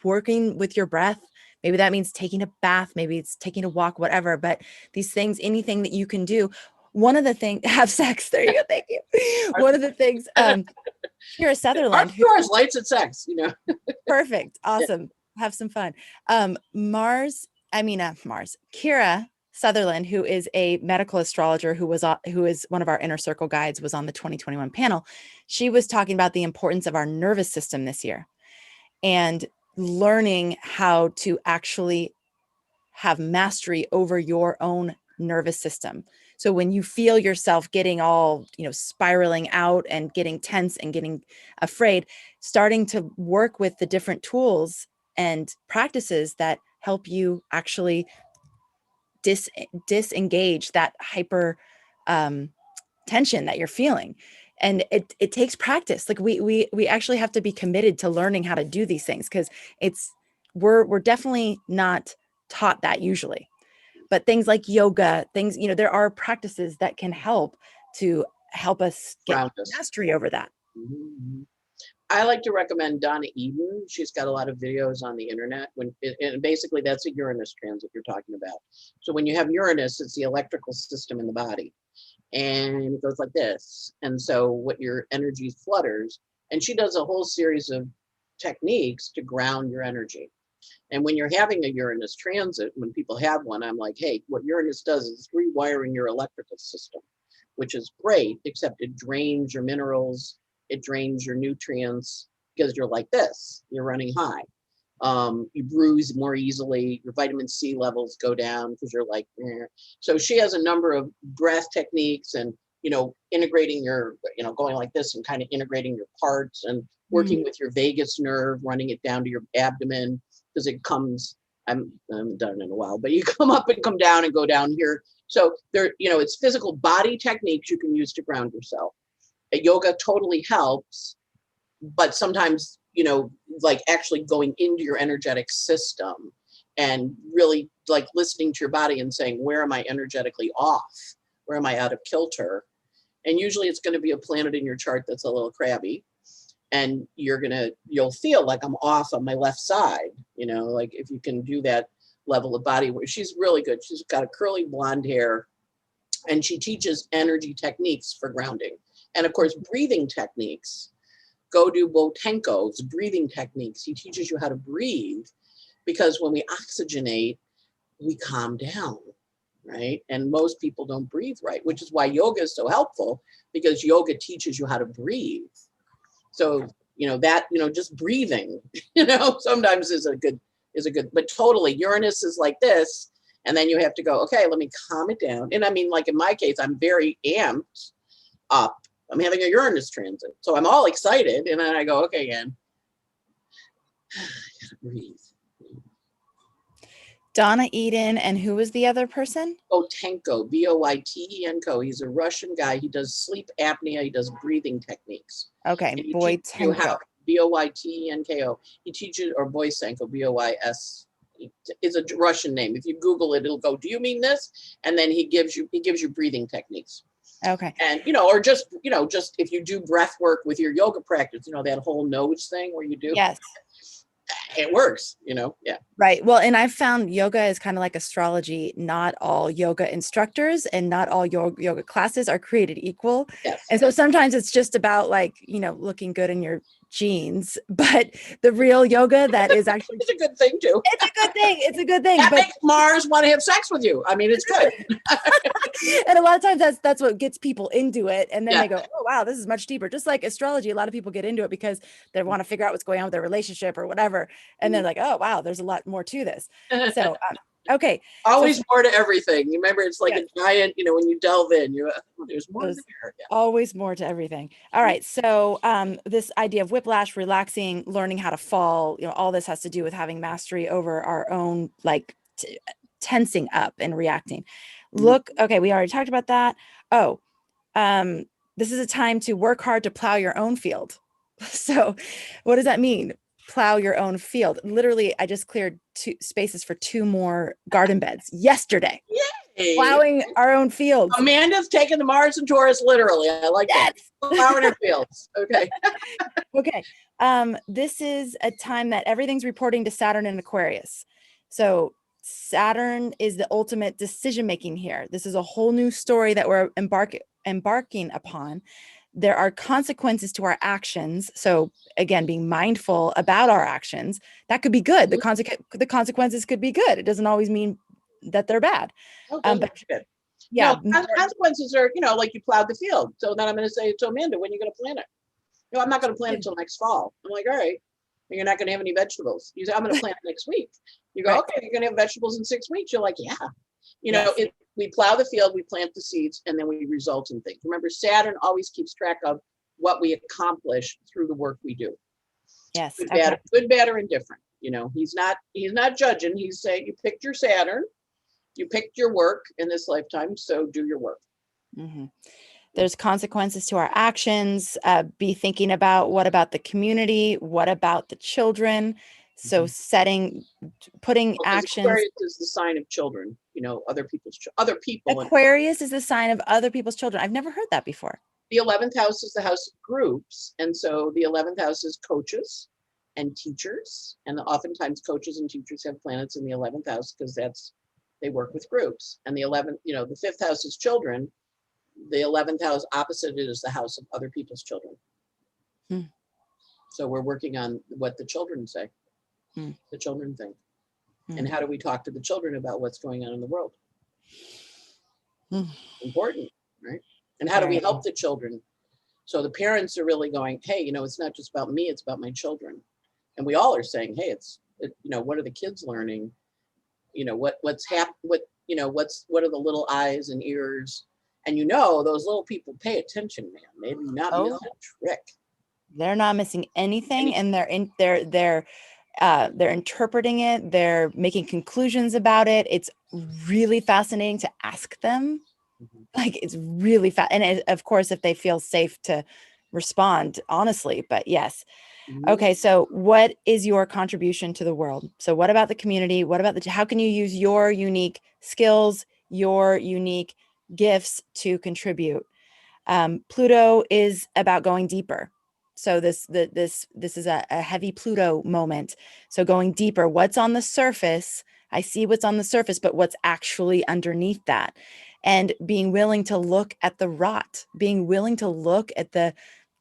Speaker 1: working with your breath. Maybe that means taking a bath. Maybe it's taking a walk, whatever. But these things, anything that you can do. One of the things, have sex. There you go. Thank you. One of the things, Kira Sutherland, who,
Speaker 2: Ours lights and sex,
Speaker 1: perfect.
Speaker 2: Yeah.
Speaker 1: Awesome. Have some fun. Kira Sutherland, who is a medical astrologer, who is one of our inner circle guides, was on the 2021 panel. She was talking about the importance of our nervous system this year and learning how to actually have mastery over your own nervous system. So when you feel yourself getting all, spiraling out and getting tense and getting afraid, starting to work with the different tools and practices that help you actually disengage that hyper tension that you're feeling. And it takes practice. Like we actually have to be committed to learning how to do these things, because we're definitely not taught that usually. But things like yoga, there are practices that can help us get mastery over that.
Speaker 2: Mm-hmm. I like to recommend Donna Eden. She's got a lot of videos on the internet. And basically that's a Uranus transit you're talking about. So when you have Uranus, it's the electrical system in the body, and it goes like this. And so what your energy flutters, and she does a whole series of techniques to ground your energy. And when you're having a Uranus transit, when people have one, I'm like, hey, what Uranus does is rewiring your electrical system, which is great, except it drains your minerals, it drains your nutrients, because you're like this, you're running high. You bruise more easily, your vitamin C levels go down because you're like, eh. So she has a number of breath techniques and, integrating your, going like this and kind of integrating your parts and working with your vagus nerve, running it down to your abdomen, because it comes, I haven't done it in a while, but you come up and come down and go down here. So there, it's physical body techniques you can use to ground yourself. Yoga totally helps, but sometimes, like actually going into your energetic system and really like listening to your body and saying, where am I energetically off? Where am I out of kilter? And usually it's going to be a planet in your chart that's a little crabby. And you'll feel like I'm off on my left side, like if you can do that level of body work. She's really good. She's got a curly blonde hair, and she teaches energy techniques for grounding. And of course, breathing techniques. Go do Botenko's breathing techniques. He teaches you how to breathe, because when we oxygenate, we calm down, right? And most people don't breathe right, which is why yoga is so helpful, because yoga teaches you how to breathe. So, just breathing, sometimes is a good, but totally Uranus is like this. And then you have to go, okay, let me calm it down. And I mean, like in my case, I'm very amped up. I'm having a Uranus transit. So I'm all excited. And then I go, okay, again, I gotta breathe.
Speaker 1: Donna Eden, and who was the other person?
Speaker 2: Botenko, Boytenko. He's a Russian guy. He does sleep apnea. He does breathing techniques.
Speaker 1: Okay, Boytenko.
Speaker 2: Boytenko. He teaches, or Boysenko, Boys. Is a Russian name. If you Google it, it'll go, do you mean this? And then he gives you breathing techniques.
Speaker 1: Okay.
Speaker 2: And, or just if you do breath work with your yoga practice, that whole nose thing where you do.
Speaker 1: Yes.
Speaker 2: It works, yeah.
Speaker 1: Right. Well, and I've found yoga is kind of like astrology. Not all yoga instructors and not all yoga classes are created equal.
Speaker 2: Yes.
Speaker 1: And so sometimes it's just about looking good in your jeans, but the real yoga that is actually
Speaker 2: it's a good thing too.
Speaker 1: It's a good thing. It's a good thing.
Speaker 2: That makes Mars want to have sex with you. I mean, it's good.
Speaker 1: And a lot of times that's what gets people into it. And then they go, oh, wow, this is much deeper. Just like astrology, a lot of people get into it because they want to figure out what's going on with their relationship or whatever. And they're like, oh, wow, there's a lot more to this. So, okay.
Speaker 2: Always more to everything. You remember, it's like a giant, when you delve in, there's more there. Yeah.
Speaker 1: Always more to everything. All right. So this idea of whiplash, relaxing, learning how to fall, all this has to do with having mastery over our own, tensing up and reacting. Look, okay, we already talked about that. Oh, this is a time to work hard to plow your own field. So what does that mean? Plow your own field. Literally, I just cleared 2 spaces for 2 more garden beds yesterday.
Speaker 2: Yay.
Speaker 1: Plowing our own fields.
Speaker 2: Amanda's taking the Mars and Taurus literally. I like that. Plowing her fields. Okay.
Speaker 1: Okay. This is a time that everything's reporting to Saturn and Aquarius. So Saturn is the ultimate decision-making here. This is a whole new story that we're embarking upon. There are consequences to our actions. So again, being mindful about our actions, that could be good. The consequences could be good. It doesn't always mean that they're bad.
Speaker 2: But good.
Speaker 1: Yeah.
Speaker 2: No, consequences are, like you plowed the field. So then I'm going to say to Amanda, when are you going to plant it? No, I'm not going to plant it until next fall. I'm like, all right. You're not going to have any vegetables. You say, I'm going to plant it next week. You go, okay, you're going to have vegetables in 6 weeks. You're like, yeah. We plow the field, we plant the seeds, and then we result in things. Remember, Saturn always keeps track of what we accomplish through the work we do.
Speaker 1: Yes.
Speaker 2: Good, bad, or indifferent. He's not judging. He's saying, you picked your Saturn, you picked your work in this lifetime, so do your work.
Speaker 1: Mm-hmm. There's consequences to our actions. Be thinking about, what about the community? What about the children? So putting actions.
Speaker 2: Aquarius is the sign of children, other people.
Speaker 1: Aquarius is the sign of other people's children. I've never heard that before.
Speaker 2: The 11th house is the house of groups. And so the 11th house is coaches and teachers. And oftentimes coaches and teachers have planets in the 11th house because they work with groups. And the 11th, the 5th house is children. The 11th house opposite it is the house of other people's children. So we're working on what the children say, the children think. And how do we talk to the children about what's going on in the world? Important, right? And how do we help the children? So the parents are really going, hey, it's not just about me, it's about my children. And we all are saying, hey, what are the kids learning? What's happening? What are the little eyes and ears? And those little people pay attention, man. Maybe not miss a trick.
Speaker 1: They're not missing anything, and they're interpreting it. They're making conclusions about it. It's really fascinating to ask them. It's really fast. And of course, if they feel safe to respond honestly, but yes. Okay. So what is your contribution to the world? So what about the community? What about how can you use your unique skills, your unique gifts to contribute? Pluto is about going deeper. So this is a heavy Pluto moment. So going deeper, what's on the surface? I see what's on the surface, but what's actually underneath that. And being willing to look at the rot, being willing to look at the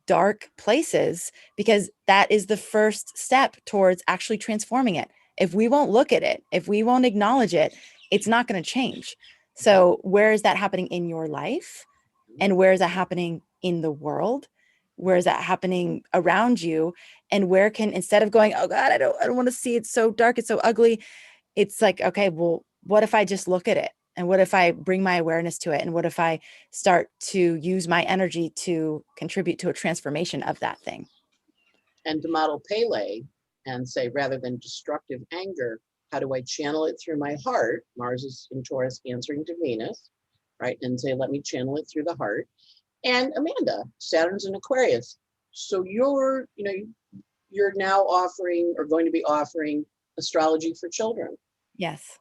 Speaker 1: dark places, because that is the first step towards actually transforming it. If we won't look at it, if we won't acknowledge it, it's not going to change. So where is that happening in your life? And where is that happening in the world? Where is that happening around you? And where can, instead of going, oh God, I don't want to see, it's so dark, it's so ugly. It's like, okay, well, what if I just look at it? And what if I bring my awareness to it? And what if I start to use my energy to contribute to a transformation of that thing?
Speaker 2: And to model Pele and say, rather than destructive anger, how do I channel it through my heart? Mars is in Taurus answering to Venus, right? And say, let me channel it through the heart. And Amanda, Saturn's in Aquarius. So you're now offering, or going to be offering, astrology for children.
Speaker 1: Yes.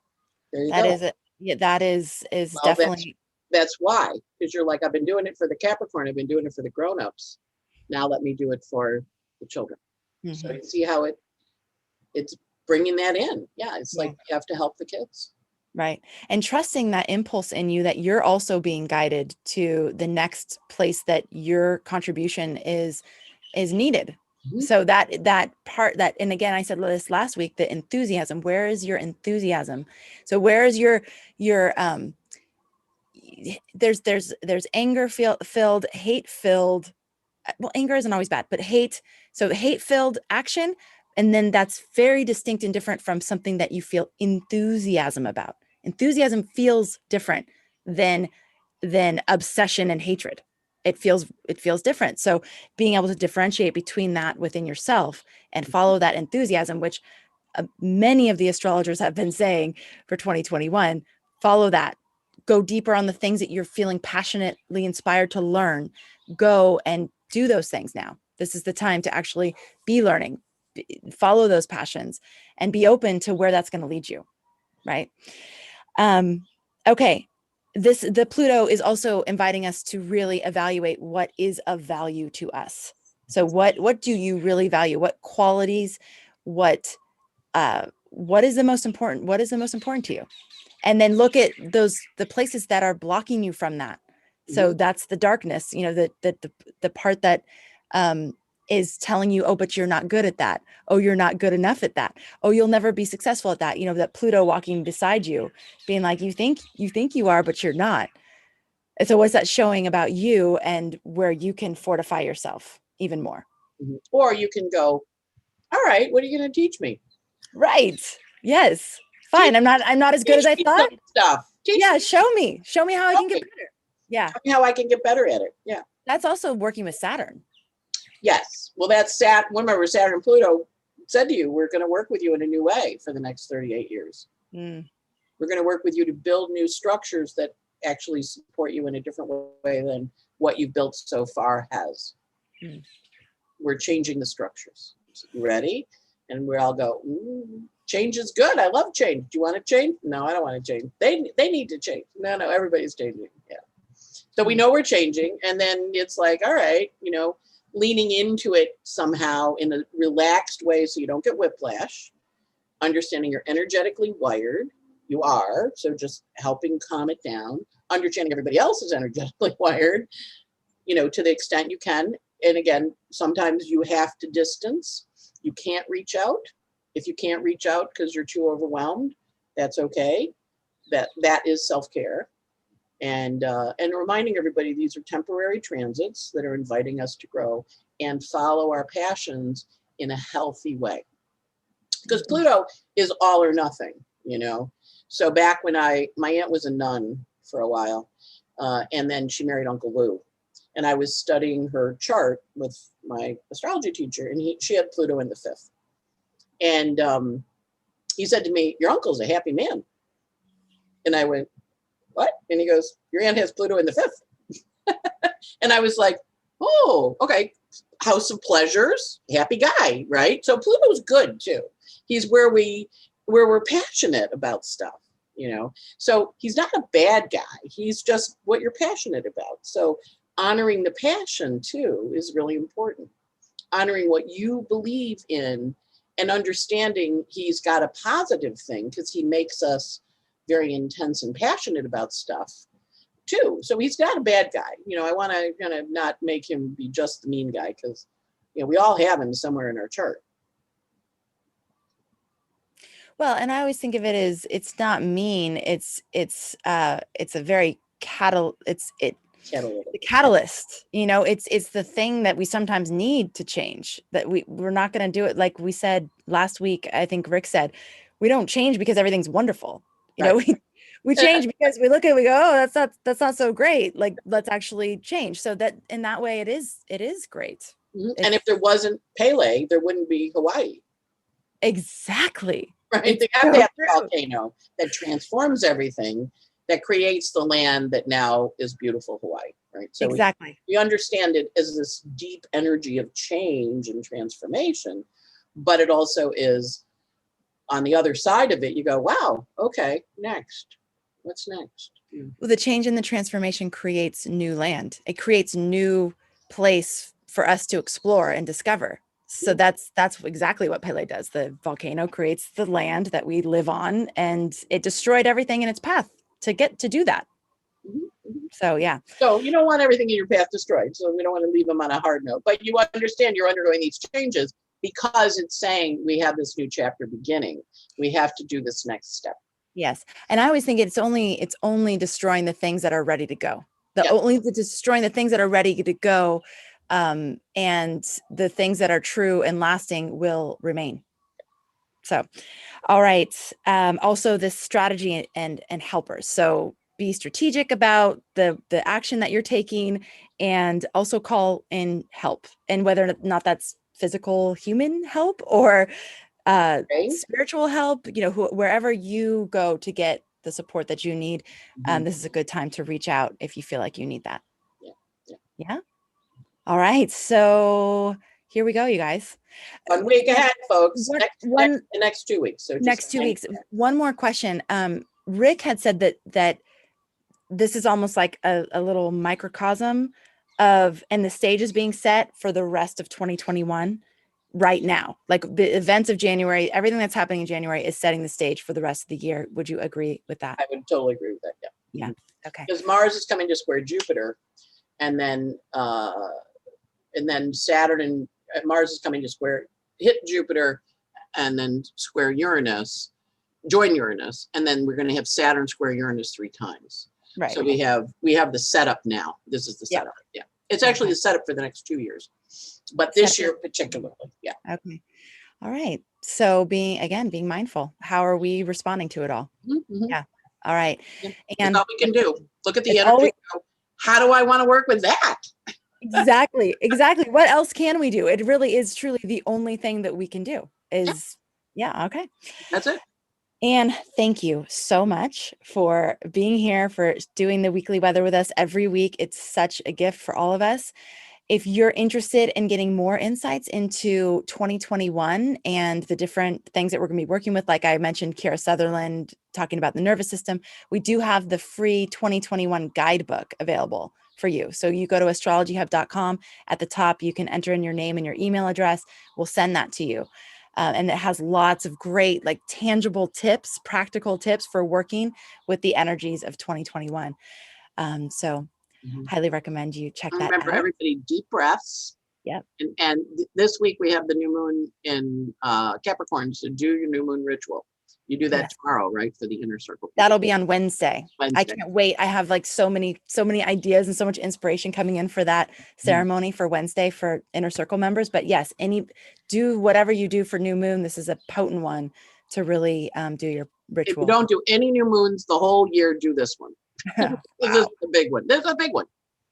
Speaker 2: There you
Speaker 1: That
Speaker 2: go.
Speaker 1: is it. Yeah, that is
Speaker 2: Well,
Speaker 1: definitely.
Speaker 2: That's why, because you're like, I've been doing it for the Capricorn, I've been doing it for the grown-ups. Now let me do it for the children. So you see how it's bringing that in. Yeah, it's like you have to help the kids.
Speaker 1: Right. And trusting that impulse in you, that you're also being guided to the next place that your contribution is needed. So that part, that, and again, I said this last week, the enthusiasm, where is your enthusiasm? So where is your there's anger filled, hate filled, well, anger isn't always bad, but hate. So hate filled action. And then that's very distinct and different from something that you feel enthusiasm about. Enthusiasm feels different than obsession and hatred. It feels different. So being able to differentiate between that within yourself and follow that enthusiasm, which many of the astrologers have been saying for 2021, follow that. Go deeper on the things that you're feeling passionately inspired to learn. Go and do those things now. This is the time to actually be learning, follow those passions, and be open to where that's going to lead you. Right. Okay. The Pluto is also inviting us to really evaluate what is of value to us. So what do you really value? What qualities, what is the most important? What is the most important to you? And then look at the places that are blocking you from that. So that's the darkness, the part that is telling you, oh, but you're not good at that. Oh, you're not good enough at that. Oh, you'll never be successful at that. That Pluto walking beside you, being like, you think you are, but you're not. And so what's that showing about you and where you can fortify yourself even more?
Speaker 2: Or you can go, all right, what are you going to teach me?
Speaker 1: Right. Yes. Fine. I'm not as good as I thought.
Speaker 2: Stuff.
Speaker 1: Show me how I can get better. Yeah.
Speaker 2: Show me how I can get better at it. Yeah.
Speaker 1: That's also working with Saturn.
Speaker 2: Yes. Well, that's remember, Saturn and Pluto said to you, we're going to work with you in a new way for the next 38 years. We're going to work with you to build new structures that actually support you in a different way than what you've built so far has. We're changing the structures. You ready? And we all go, change is good. I love change. Do you want to change? No, I don't want to change. They need to change. No, everybody's changing. Yeah. So we know we're changing. And then it's like, all right, leaning into it somehow in a relaxed way so you don't get whiplash, understanding you're energetically wired. You are. So just helping calm it down, understanding everybody else is energetically wired, to the extent you can. And again, sometimes you have to distance. You can't reach out. If you can't reach out because you're too overwhelmed, that's okay. That is self-care. And reminding everybody these are temporary transits that are inviting us to grow and follow our passions in a healthy way. Because Pluto is all or nothing, So back when my aunt was a nun for a while, and then she married Uncle Lou. And I was studying her chart with my astrology teacher, and she had Pluto in the 5th. And he said to me, your uncle's a happy man. And I went, what? And he goes, your aunt has Pluto in the 5th. And I was like, oh, okay. House of pleasures, happy guy, right? So Pluto's good too. He's where we're passionate about stuff, So he's not a bad guy. He's just what you're passionate about. So honoring the passion too is really important. Honoring what you believe in and understanding he's got a positive thing because he makes us very intense and passionate about stuff too. So he's not a bad guy. I want to kind of not make him be just the mean guy, because we all have him somewhere in our chart.
Speaker 1: Well, and I always think of it as, it's not mean. It's a very the catalyst. It's the thing that we sometimes need to change, that we're not going to do it. Like we said last week, I think Rick said, we don't change because everything's wonderful. We change because we look at it, we go, oh, that's not so great. Like, let's actually change. So that in that way, it is great.
Speaker 2: And if there wasn't Pele, there wouldn't be Hawaii.
Speaker 1: Exactly.
Speaker 2: Right. They have to have a volcano that transforms everything, that creates the land that now is beautiful Hawaii. Right. So
Speaker 1: exactly.
Speaker 2: We understand it as this deep energy of change and transformation, but it also is, on the other side of it, you go, wow, okay, next. What's next?
Speaker 1: Well, the change in the transformation creates new land. It creates new place for us to explore and discover. So that's exactly what Pele does. The volcano creates the land that we live on, and it destroyed everything in its path to do that. So, yeah.
Speaker 2: So you don't want everything in your path destroyed. So we don't want to leave them on a hard note, but you understand you're undergoing these changes because it's saying we have this new chapter beginning. We have to do this next step.
Speaker 1: Yes. And I always think it's only destroying the things that are ready to go. Destroying the things that are ready to go. And the things that are true and lasting will remain. So, all right. Also this strategy and helpers. So be strategic about the action that you're taking, and also call in help, and whether or not that's physical human help or spiritual help, wherever you go to get the support that you need. This is a good time to reach out if you feel like you need that. Yeah. All right. So here we go, you guys.
Speaker 2: 1 week ahead, folks. The next 2 weeks. So
Speaker 1: next 2 weeks. One more question. Rick had said that this is almost like a little microcosm of, and the stage is being set for the rest of 2021 right now. Like the events of January, everything that's happening in January is setting the stage for the rest of the year. Would you agree with that?
Speaker 2: I would totally agree with that. Yeah.
Speaker 1: Yeah. Okay.
Speaker 2: Because Mars is coming to square Jupiter, and then Saturn and Mars is coming to hit Jupiter, and then square Uranus, join Uranus, and then we're going to have Saturn square Uranus 3 times.
Speaker 1: Right.
Speaker 2: So we have the setup now. This is the setup. Yeah. It's actually the setup for the next 2 years, but this year particularly. Yeah.
Speaker 1: Okay. All right. So being mindful. How are we responding to it all?
Speaker 2: Mm-hmm.
Speaker 1: Yeah. All right.
Speaker 2: Yeah.
Speaker 1: And
Speaker 2: that's all we can do. Look at the energy. How do I want to work with that?
Speaker 1: Exactly. What else can we do? It really is truly the only thing that we can do is, okay.
Speaker 2: That's it.
Speaker 1: And thank you so much for being here, for doing the weekly weather with us every week. It's such a gift for all of us. If you're interested in getting more insights into 2021 and the different things that we're going to be working with, like I mentioned, Kira Sutherland talking about the nervous system, we do have the free 2021 guidebook available for you. So you go to astrologyhub.com. At the top, you can enter in your name and your email address. We'll send that to you. And it has lots of great, like tangible tips, practical tips for working with the energies of 2021. So highly recommend you check that out.
Speaker 2: Remember, everybody, deep breaths.
Speaker 1: Yep.
Speaker 2: And this week we have the new moon in Capricorn, so do your new moon ritual. You do that tomorrow, right? For the inner circle.
Speaker 1: That'll be on Wednesday. I can't wait. I have like so many ideas and so much inspiration coming in for that ceremony for Wednesday for inner circle members. But yes, do whatever you do for new moon. This is a potent one to really do your ritual.
Speaker 2: If you don't do any new moons the whole year, do this one.
Speaker 1: Wow.
Speaker 2: This is a big one. This is a big one.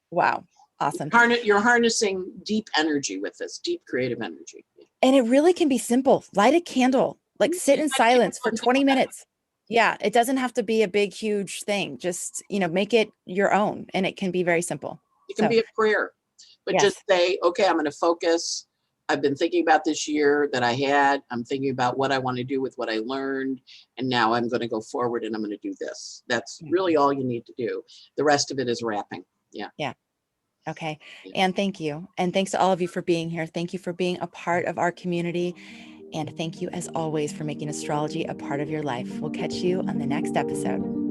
Speaker 1: Wow. Awesome.
Speaker 2: You're harnessing deep energy with this, deep creative energy.
Speaker 1: And it really can be simple. Light a candle. Like sit in silence for 20 minutes. Yeah. It doesn't have to be a big, huge thing. Just, make it your own. And it can be very simple.
Speaker 2: It can be a prayer, but just say, okay, I'm going to focus. I've been thinking about this year that I had. I'm thinking about what I want to do with what I learned. And now I'm going to go forward and I'm going to do this. That's really all you need to do. The rest of it is wrapping. Yeah.
Speaker 1: Yeah. Okay. And thank you. And thanks to all of you for being here. Thank you for being a part of our community. And thank you, as always, for making astrology a part of your life. We'll catch you on the next episode.